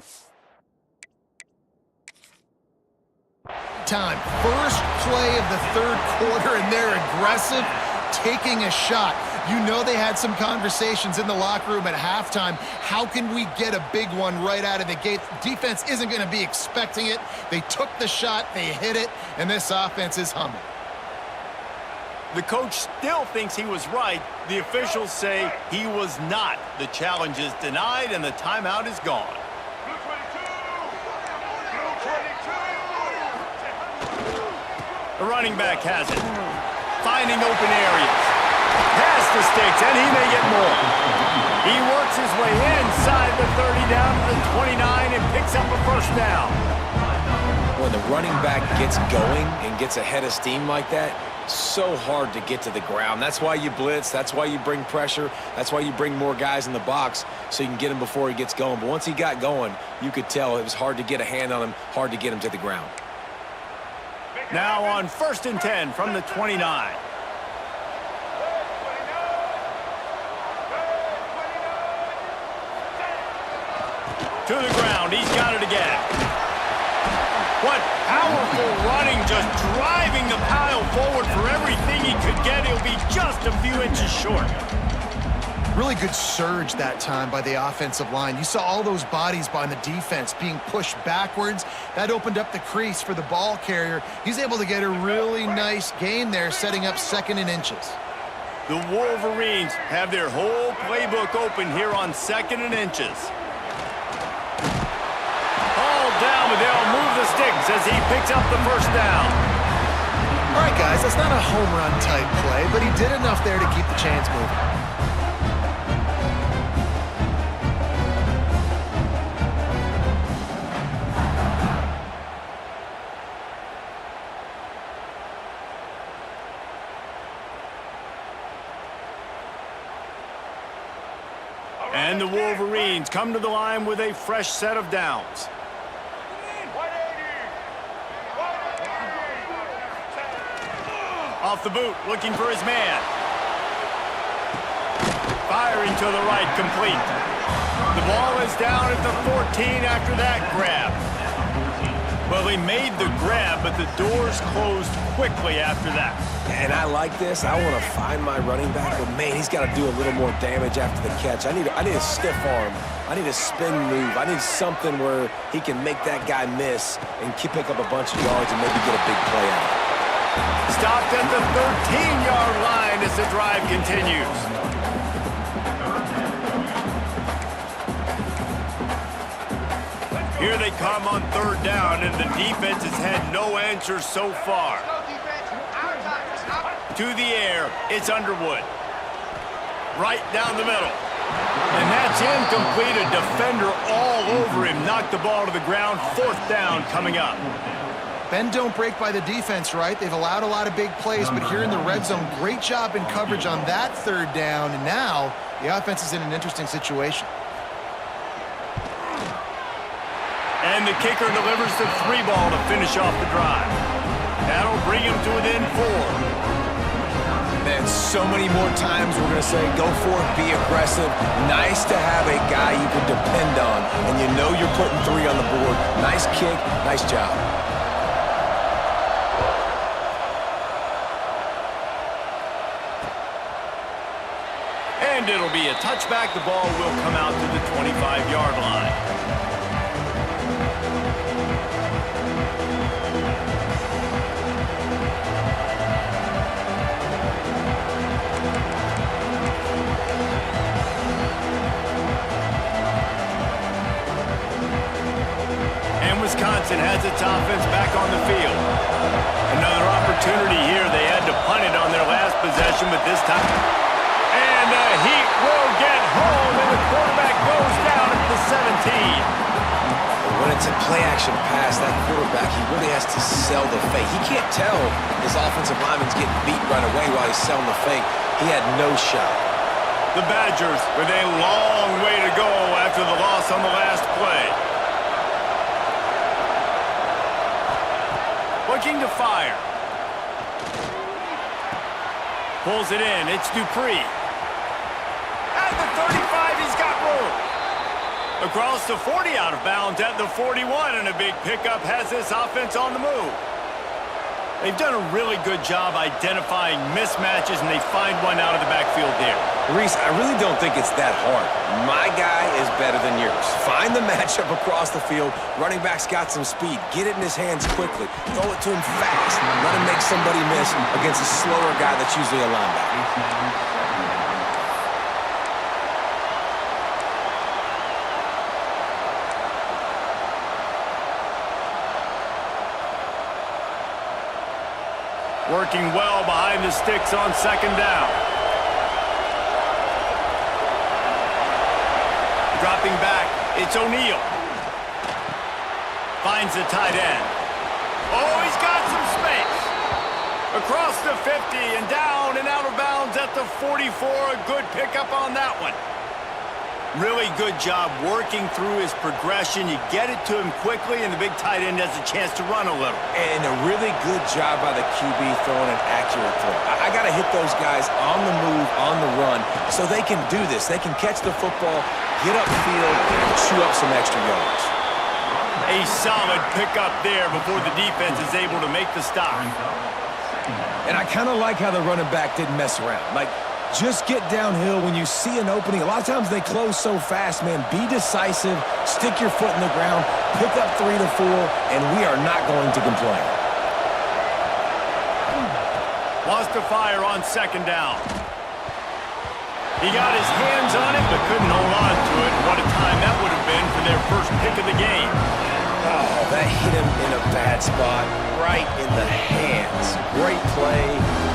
time. First play of the third quarter, and they're aggressive, taking a shot. You know they had some conversations in the locker room at halftime. How can we get a big one right out of the gate? Defense isn't going to be expecting it. They took the shot, they hit it, and this offense is humming. The coach still thinks he was right. The officials say he was not. The challenge is denied, and the timeout is gone. The running back has it. Finding open areas. Past the sticks, and he may get more. He works his way inside the 30 down to the 29 and picks up a first down. When the running back gets going and gets ahead of steam like that, so hard to get to the ground. That's why you blitz. That's why you bring pressure. That's why you bring more guys in the box so you can get him before he gets going. But once he got going, you could tell it was hard to get a hand on him, hard to get him to the ground. Now on 1st and 10 from the 29. To the ground, he's got it again. What powerful running, just driving the pile forward for everything he could get. He'll be just a few inches short. Really good surge that time by the offensive line. You saw all those bodies by the defense being pushed backwards. That opened up the crease for the ball carrier. He's able to get a really nice gain there, setting up 2nd and inches. The Wolverines have their whole playbook open here on 2nd and inches. Down, but they'll move the sticks as he picks up the first down. All right, guys, that's not a home run type play, but he did enough there to keep the chains moving. And the Wolverines come to the line with a fresh set of downs. Off the boot, looking for his man. Firing to the right, complete. The ball is down at the 14 after that grab. Well, he made the grab, but the doors closed quickly after that. And I like this. I want to find my running back, but man, he's got to do a little more damage after the catch. I need a stiff arm. I need a spin move. I need something where he can make that guy miss and pick up a bunch of yards and maybe get a big play out of it. Stopped at the 13-yard line as the drive continues. Here they come on 3rd down, and the defense has had no answers so far. To the air, it's Underwood. Right down the middle. And that's incomplete. A defender all over him. Knocked the ball to the ground. 4th down coming up. Bend don't break by the defense, right? They've allowed a lot of big plays, but here in the red zone, great job in coverage on that 3rd down, and now the offense is in an interesting situation. And the kicker delivers the 3 ball to finish off the drive. That'll bring him to within 4. And so many more times we're going to say, go for it, be aggressive. Nice to have a guy you can depend on, and you know you're putting 3 on the board. Nice kick, nice job. And it'll be a touchback. The ball will come out to the 25-yard line. And Wisconsin has its offense back on the field. Another opportunity here. They had to punt it on their last possession, but this time... And the Heat will get home, and the quarterback goes down at the 17. When it's a play-action pass, that quarterback, he really has to sell the fake. He can't tell his offensive lineman's getting beat right away while he's selling the fake. He had no shot. The Badgers with a long way to go after the loss on the last play. Looking to fire. Pulls it in. It's Dupree. At the 35, he's got room. Across the 40, out of bounds at the 41, and a big pickup has this offense on the move. They've done a really good job identifying mismatches, and they find one out of the backfield there. Reese, I really don't think it's that hard. My guy is better than yours. Find the matchup across the field. Running back's got some speed. Get it in his hands quickly. Throw it to him fast. Let him make somebody miss against a slower guy that's usually a linebacker. Working well behind the sticks on second down. Dropping back, it's O'Neal. Finds the tight end. Oh, he's got some space. Across the 50 and down and out of bounds at the 44. A good pickup on that one. Really good job working through his progression. You get it to him quickly, and the big tight end has a chance to run a little. And a really good job by the QB throwing an accurate throw. I got to hit those guys on the move, on the run, so they can do this. They can catch the football, get upfield, and chew up some extra yards. A solid pickup there before the defense is able to make the stop. And I kind of like how the running back didn't mess around. Like, just get downhill when you see an opening. A lot of times they close so fast, man. Be decisive, stick your foot in the ground, pick up 3 to 4, and we are not going to complain. Wants to fire on second down. He got his hands on it, but couldn't hold on to it. What a time that would have been for their first pick of the game. Oh, that hit him in a bad spot, right in the hands. Great play.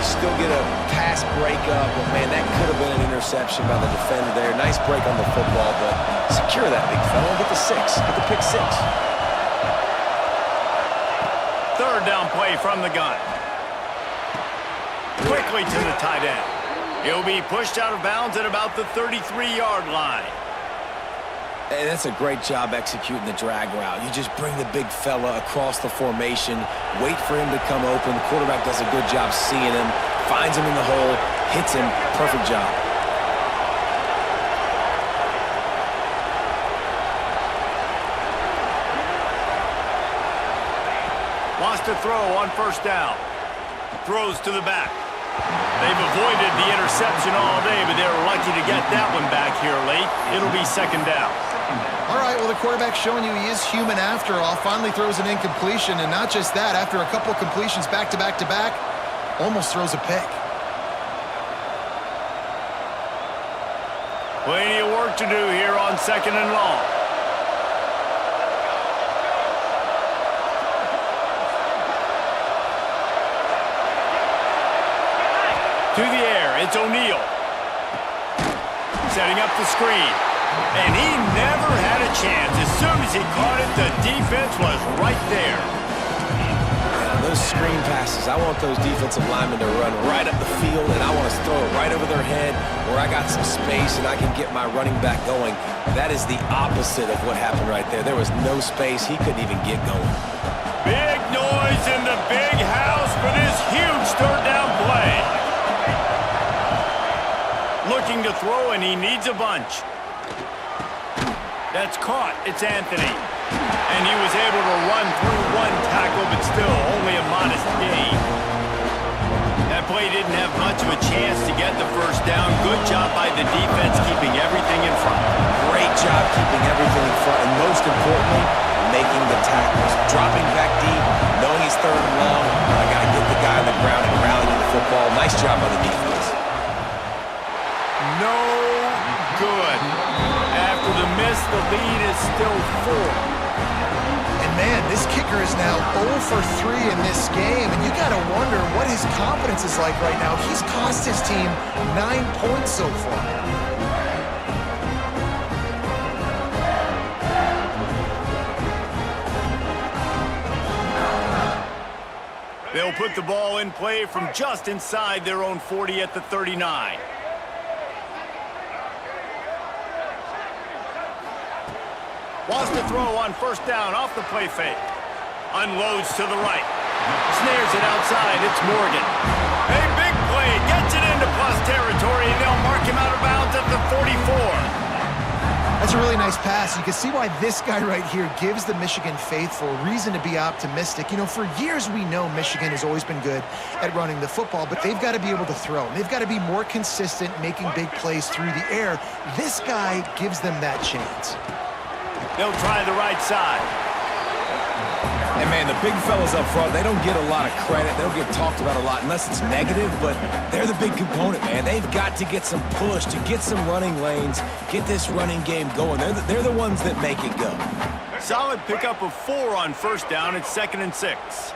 Still get a pass breakup, but man, that could have been an interception by the defender there. Nice break on the football, but secure that big fella. Get the 6. Get the pick 6. Third down play from the gun. Quickly to the tight end. He'll be pushed out of bounds at about the 33-yard line. And that's a great job executing the drag route. You just bring the big fella across the formation, wait for him to come open. The quarterback does a good job seeing him, finds him in the hole, hits him. Perfect job. Wants to throw on first down. Throws to the back. They've avoided the interception all day, but they were lucky to get that one back here late. It'll be second down. All right, well, the quarterback's showing you he is human after all. Finally throws an incompletion, and not just that, after a couple completions back-to-back-to-back, almost throws a pick. Plenty of work to do here on second and long. To the air, it's O'Neal. Setting up the screen. And he never had a chance. As soon as he caught it, the defense was right there. Yeah, those screen passes, I want those defensive linemen to run right up the field, and I want to throw it right over their head where I got some space and I can get my running back going. That is the opposite of what happened right there. There was no space. He couldn't even get going. Big noise in the big house for this huge third down play. Looking to throw, and he needs a bunch. That's caught. It's Anthony. And he was able to run through one tackle, but still only a modest gain. That play didn't have much of a chance to get the first down. Good job by the defense keeping everything in front. Great job keeping everything in front, and most importantly, making the tackles. Dropping back deep, knowing he's third and long. I got to get the guy on the ground and rallying the football. Nice job by the defense. No good. After the miss, the lead is still 4. And man, this kicker is now 0 for 3 in this game, and you got to wonder what his confidence is like right now. He's cost his team 9 points so far. They'll put the ball in play from just inside their own 40 at the 39. Wants to throw on first down off the play fake. Unloads to the right. Snares it outside. It's Morgan. A big play. Gets it into plus territory, and they'll mark him out of bounds at the 44. That's a really nice pass. You can see why this guy right here gives the Michigan faithful reason to be optimistic. You know, for years we know Michigan has always been good at running the football, but they've got to be able to throw. They've got to be more consistent making big plays through the air. This guy gives them that chance. They'll try the right side. And, man, the big fellas up front, they don't get a lot of credit. They don't get talked about a lot unless it's negative, but they're the big component, man. They've got to get some push, to get some running lanes, get this running game going. They're the ones that make it go. Solid pickup of 4 on first down. It's 2nd and 6.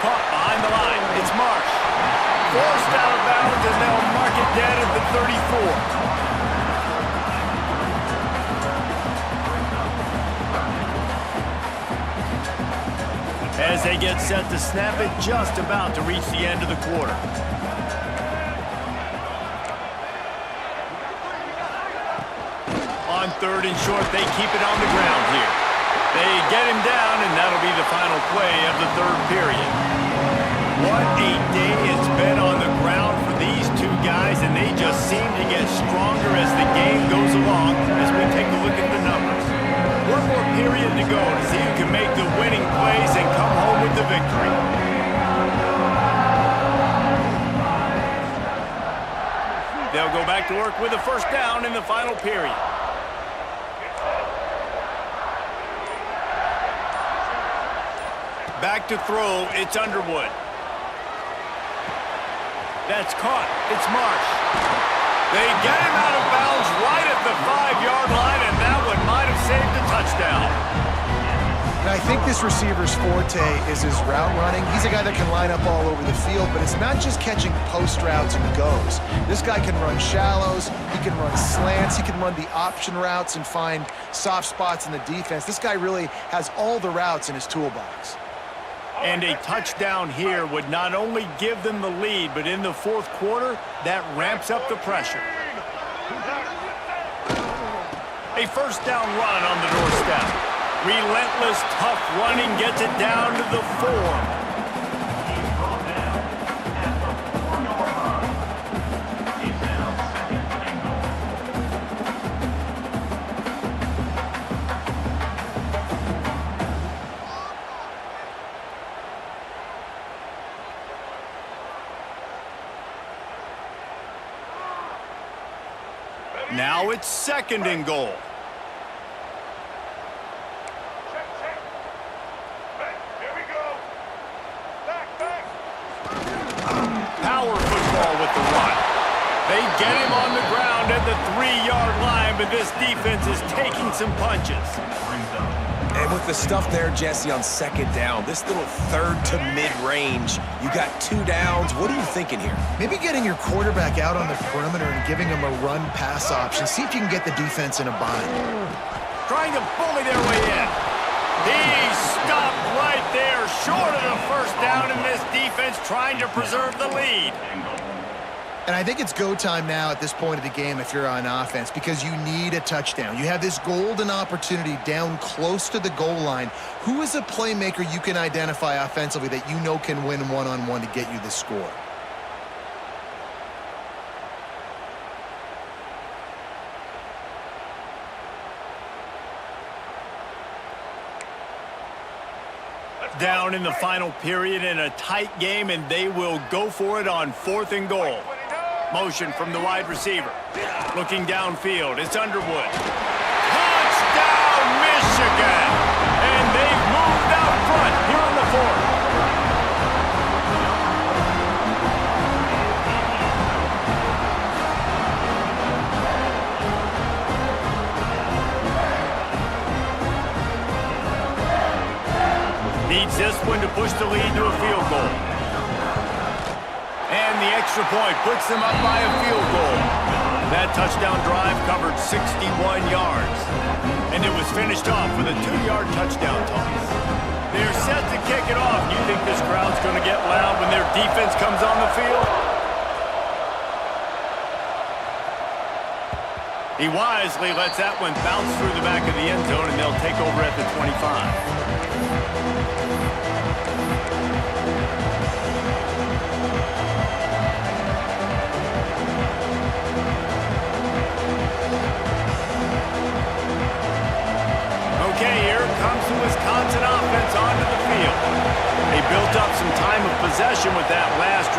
Caught behind the line. It's Marsh. Forced out of bounds, and they'll mark it dead at the 34. As they get set to snap it, just about to reach the end of the quarter. On 3rd and short, they keep it on the ground here. They get him down, and that'll be the final play of the 3rd period. What a day it's been on the ground for these two guys, and they just seem to get stronger as the game goes along as we take a look at the numbers. One more period to go to see who can make the winning plays and come home with the victory. They'll go back to work with a first down in the final period. Back to throw, it's Underwood. That's caught. It's Marsh. They get him out of bounds right at the 5-yard line, and that one might have saved a touchdown. Now, I think this receiver's forte is his route running. He's a guy that can line up all over the field, but it's not just catching post routes and goes. This guy can run shallows, he can run slants, he can run the option routes and find soft spots in the defense. This guy really has all the routes in his toolbox. And a touchdown here would not only give them the lead, but in the 4th quarter, that ramps up the pressure. A first down run on the doorstep. Relentless, tough running gets it down to the 4. Now it's 2nd and goal. Power football with the run. They get him on the ground at the 3-yard line, but this defense is taking some punches. And with the stuff there, Jesse, on 2nd down, this little 3rd to mid-range, you got 2 downs. What are you thinking here? Maybe getting your quarterback out on the perimeter and giving him a run-pass option. See if you can get the defense in a bind. Trying to bully their way in. He stopped right there, short of the first down, and this defense trying to preserve the lead. And I think it's go time now at this point of the game if you're on offense because you need a touchdown. You have this golden opportunity down close to the goal line. Who is a playmaker you can identify offensively that you know can win one-on-one to get you the score? Down in the final period in a tight game, and they will go for it on 4th and goal. Motion from the wide receiver. Looking downfield, it's Underwood. Touchdown, Michigan! And they've moved out front here in the 4th. Needs this one to push the lead to a field goal. And the extra point puts them up by a field goal. That touchdown drive covered 61 yards. And it was finished off with a 2-yard touchdown toss. They're set to kick it off. You think this crowd's going to get loud when their defense comes on the field? He wisely lets that one bounce through the back of the end zone, and they'll take over at the 25.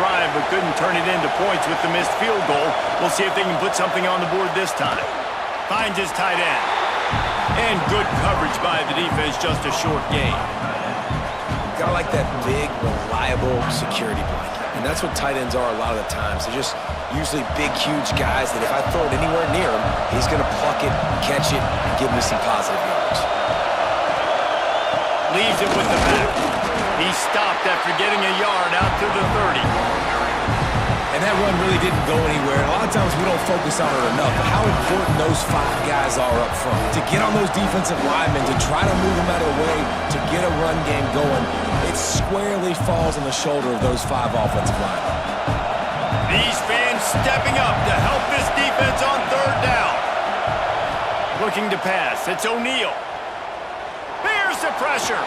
drive but couldn't turn it into points with the missed field goal. We'll see if they can put something on the board this time. Finds his tight end. And good coverage by the defense, just a short gain. Gotta like that big, reliable security blanket. And that's what tight ends are a lot of the times. They're just usually big, huge guys that if I throw it anywhere near him, he's going to pluck it, catch it, and give me some positive yards. Leaves it with the back. He stopped after getting a yard out to the 30. And that run really didn't go anywhere. And a lot of times we don't focus on it enough, but how important those 5 guys are up front. To get on those defensive linemen, to try to move them out of the way, to get a run game going, it squarely falls on the shoulder of those 5 offensive linemen. These fans stepping up to help this defense on 3rd down. Looking to pass. It's O'Neal. Bears the pressure.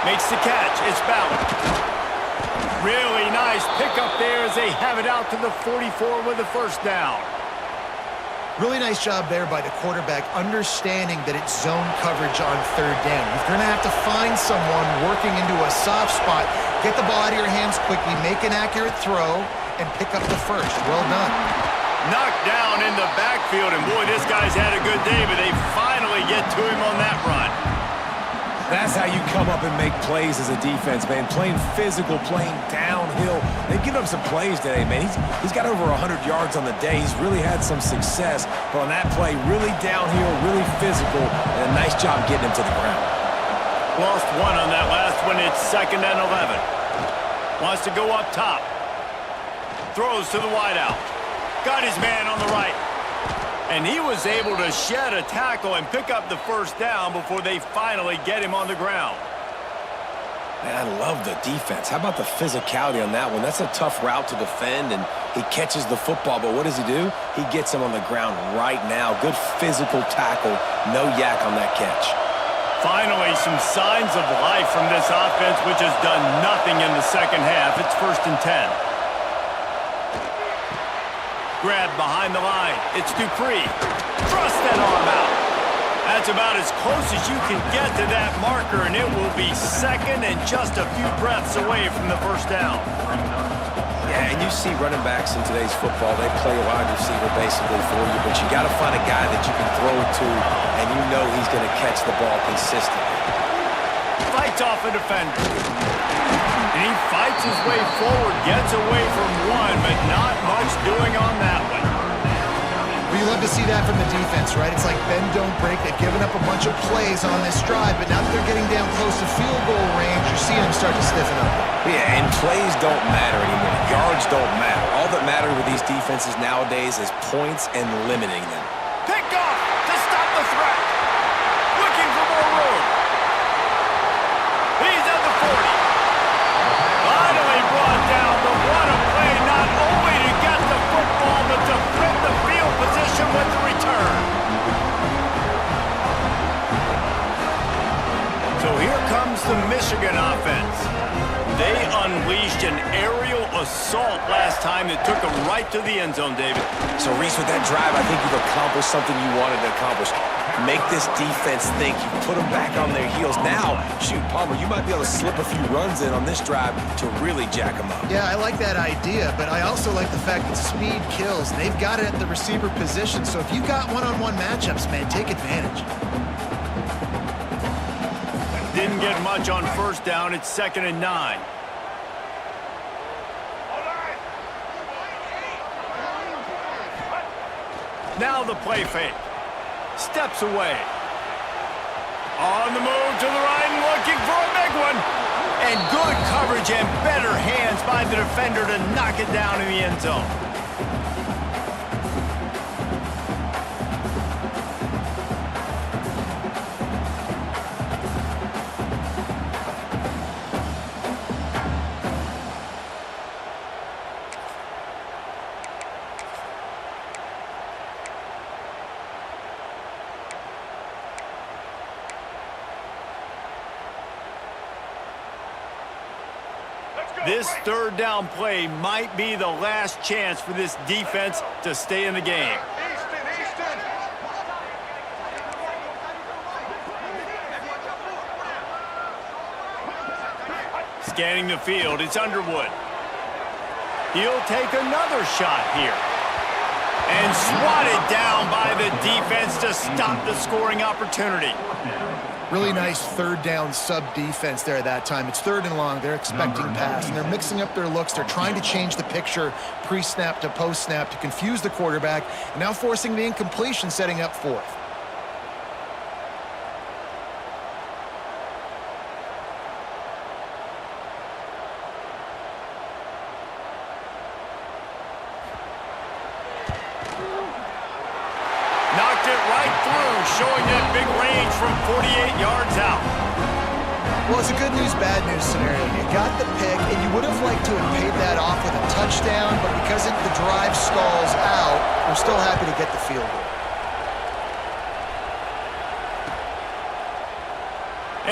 Makes the catch. It's Ballard. Really nice pickup there as they have it out to the 44 with a 1st down. Really nice job there by the quarterback, understanding that it's zone coverage on 3rd down. You're going to have to find someone working into a soft spot, get the ball out of your hands quickly, make an accurate throw, and pick up the 1st. Well done. Knocked down in the backfield, and boy, this guy's had a good day, but they finally get to him on that run. That's how you come up and make plays as a defense, man. Playing physical, playing downhill. They've given up some plays today, man. He's got over 100 yards on the day. He's really had some success. But on that play, really downhill, really physical, and a nice job getting him to the ground. Lost 1 on that last one. It's 2nd and 11. Wants to go up top. Throws to the wideout. Got his man on the right. And he was able to shed a tackle and pick up the 1st down before they finally get him on the ground. Man, I love the defense. How about the physicality on that one? That's a tough route to defend, and he catches the football. But what does he do? He gets him on the ground right now. Good physical tackle. No yak on that catch. Finally, some signs of life from this offense, which has done nothing in the 2nd half. It's 1st and 10. Grab behind the line. It's Dupree. Thrust that arm out. That's about as close as you can get to that marker, and it will be 2nd and just a few breaths away from the 1st down. Yeah, and you see running backs in today's football, they play a wide receiver basically for you, but you got to find a guy that you can throw it to, and you know he's going to catch the ball consistently. Fights off a defender. And he fights his way forward, gets away from 1, but not much doing on that one. Well, you love to see that from the defense, right? It's like bend, don't break. They've given up a bunch of plays on this drive, but now that they're getting down close to field goal range, you're seeing them start to stiffen up. Yeah, and plays don't matter anymore. Yards don't matter. All that matters with these defenses nowadays is points and limiting them. Picked off to stop the threat. Looking for more room. He's at the 40. Finally brought down, but what a play, not only to get the football, but to flip the field position with the return. So here comes the Michigan offense. They unleashed an aerial assault last time that took them right to the end zone, David. So, Reese, with that drive, I think you've accomplished something you wanted to accomplish. Make this defense think. You put them back on their heels. Now, shoot, Palmer, you might be able to slip a few runs in on this drive to really jack them up. Yeah, I like that idea, but I also like the fact that speed kills. They've got it at the receiver position, so if you've got one-on-one matchups, man, take advantage. Didn't get much on 1st down. It's 2nd and 9. Now the play fake. Steps away. On the move to the right and looking for a big one. And good coverage and better hands by the defender to knock it down in the end zone. This 3rd down play might be the last chance for this defense to stay in the game. Scanning the field, it's Underwood. He'll take another shot here. And swatted down by the defense to stop the scoring opportunity. Really nice third down sub-defense there that time. It's 3rd and long. They're expecting pass, and they're mixing up their looks. They're trying to change the picture pre-snap to post-snap to confuse the quarterback, and now forcing the incompletion, setting up 4th. Knocked it right through, showing that big range from 48 yards out. Well, it's a good news, bad news scenario. You got the pick, and you would have liked to have paid that off with a touchdown, but because the drive stalls out, we're still happy to get the field goal.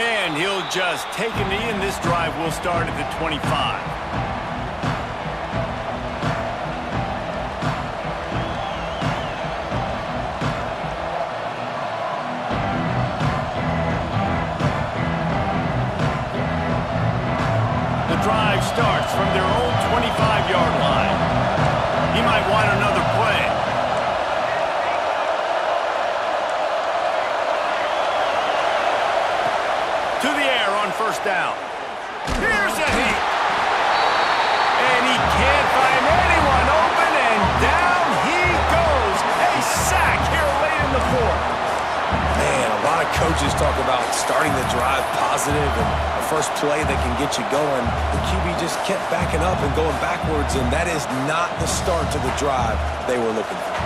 And he'll just take a knee, and this drive will start at the 25. Drive starts from their own 25-yard line. He might want another play. To the air on 1st down. Here's a hit. And he can't find anyone open, and down he goes. A sack here late in the 4th. Man, a lot of coaches talk about starting the drive positive and a first play that can get you going. The QB just kept backing up and going backwards, and that is not the start to the drive they were looking for.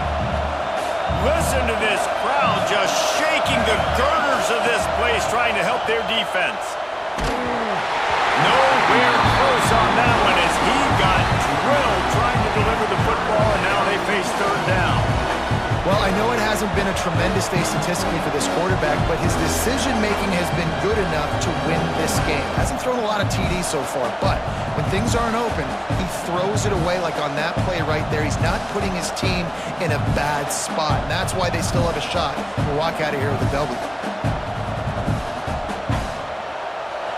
Listen to this crowd just shaking the girders of this place, trying to help their defense. Nowhere close on that one as he got drilled trying to deliver the football, and now they face 3rd down. Well, I know it hasn't been a tremendous day statistically for this quarterback, but his decision-making has been good enough to win this game. Hasn't thrown a lot of TDs so far, but when things aren't open, he throws it away like on that play right there. He's not putting his team in a bad spot, and that's why they still have a shot to walk out of here with a W.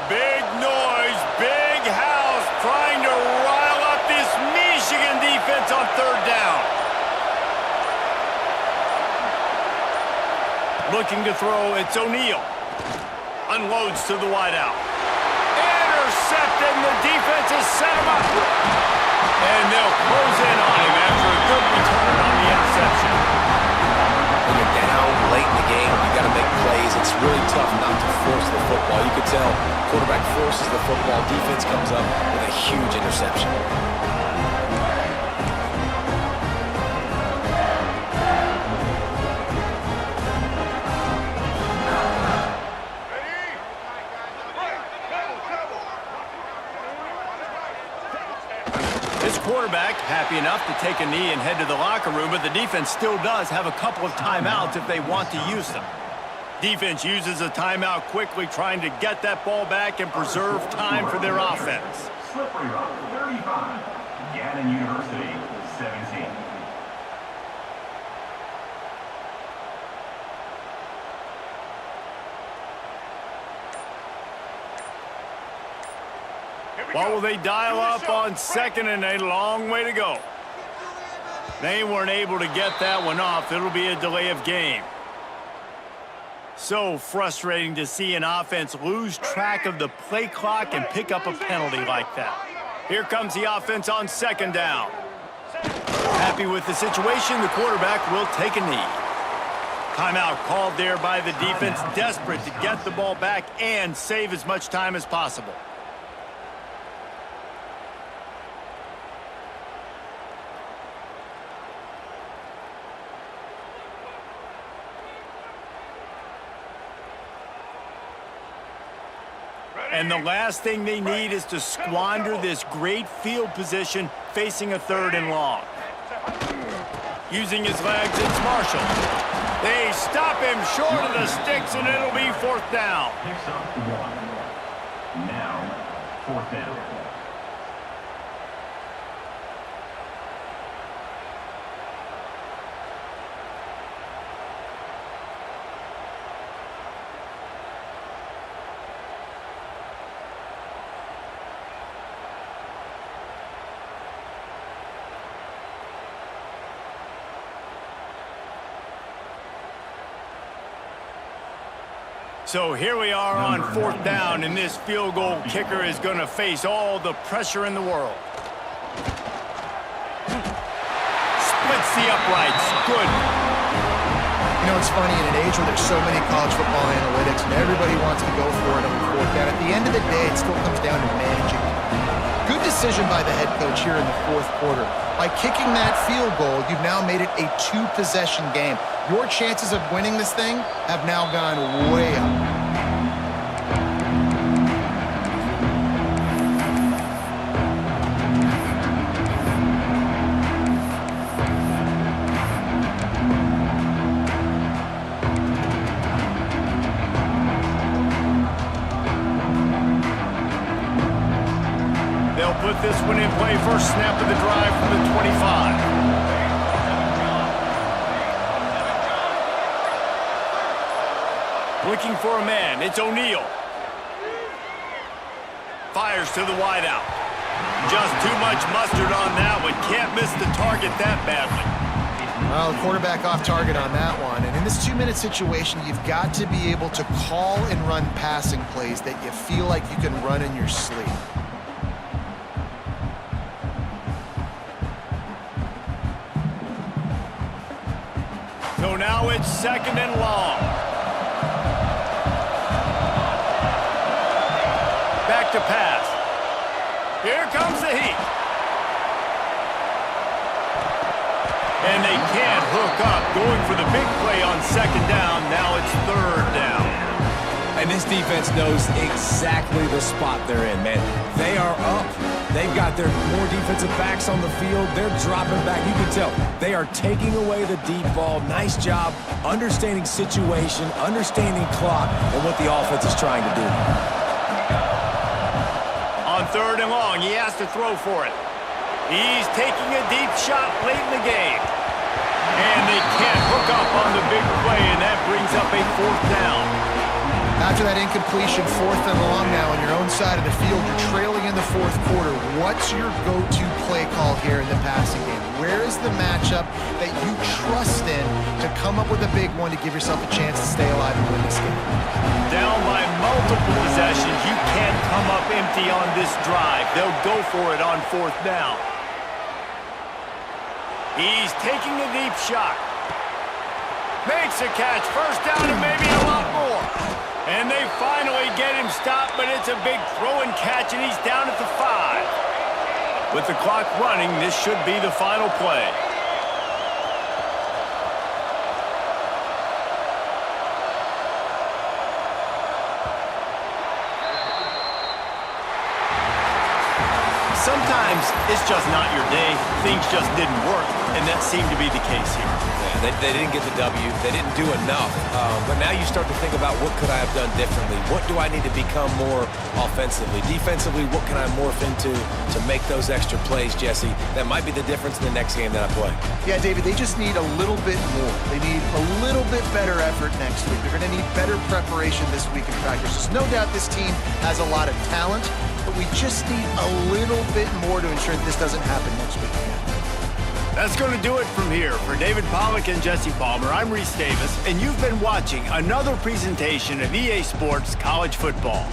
Big noise, big house, trying to rile up this Michigan defense on 3rd down. Looking to throw, it's O'Neal. Unloads to the wideout. Intercepted, and the defense has set him up. And they'll close in on him after a good return on the interception. When you're down late in the game, you got to make plays. It's really tough not to force the football. You could tell quarterback forces the football. Defense comes up with a huge interception. Quarterback happy enough to take a knee and head to the locker room, but the defense still does have a couple of timeouts if they want to use them. Defense uses a timeout quickly, trying to get that ball back and preserve time for their offense. Slippery Rock, 35. Gannon University, 17. What will they dial up on 2nd and a long way to go? They weren't able to get that one off. It'll be a delay of game. So frustrating to see an offense lose track of the play clock and pick up a penalty like that. Here comes the offense on 2nd down. Happy with the situation, the quarterback will take a knee. Timeout called there by the defense, desperate to get the ball back and save as much time as possible. And the last thing they need is to squander this great field position facing a 3rd and long. Using his legs, it's Marshall. They stop him short of the sticks, and it'll be 4th down. Picks up 1. Now, 4th down. So here we are on 4th down, and this field goal kicker is going to face all the pressure in the world. Splits the uprights. Good. You know, it's funny, in an age where there's so many college football analytics and everybody wants to go for it on 4th down, at the end of the day, it still comes down to managing. Good decision by the head coach here in the 4th quarter. By kicking that field goal, you've now made it a 2-possession game. Your chances of winning this thing have now gone way up. They'll put this one in play. First snap of the drive from the 25. Looking for a man. It's O'Neal. Fires to the wideout. Just too much mustard on that one. Can't miss the target that badly. Well, the quarterback off target on that one. And in this 2-minute situation, you've got to be able to call and run passing plays that you feel like you can run in your sleep. So now it's 2nd and long. Back to pass. Here comes the heat. And they can't hook up. Going for the big play on 2nd down. Now it's 3rd down. And this defense knows exactly the spot they're in, man. They are up. They've got their more defensive backs on the field. They're dropping back. You can tell they are taking away the deep ball. Nice job understanding situation, understanding clock, and what the offense is trying to do. On 3rd and long, he has to throw for it. He's taking a deep shot late in the game. And they can't hook up on the big play, and that brings up a 4th down. After that incompletion, 4th and long now on your own side of the field, you're trailing in the 4th quarter. What's your go-to play call here in the passing game? Where is the matchup that you trust in to come up with a big one to give yourself a chance to stay alive and win this game? Down by multiple possessions, you can't come up empty on this drive. They'll go for it on 4th down. He's taking a deep shot. Makes a catch. First down and maybe a lot more. And they finally get him stopped, but it's a big throw and catch, and he's down at the 5. With the clock running, this should be the final play. Sometimes it's just not your day. Things just didn't work, and that seemed to be the case here. Yeah, they didn't get the W. They didn't do enough. But now you start to think about, what could I have done differently? What do I need to become more offensively? Defensively, what can I morph into to make those extra plays, Jesse? That might be the difference in the next game that I play. Yeah, David, they just need a little bit more. They need a little bit better effort next week. They're going to need better preparation this week in practice. There's no doubt this team has a lot of talent, but we just need a little bit more to ensure that this doesn't happen next week again. That's going to do it from here. For David Pollack and Jesse Palmer, I'm Reese Davis, and you've been watching another presentation of EA Sports College Football.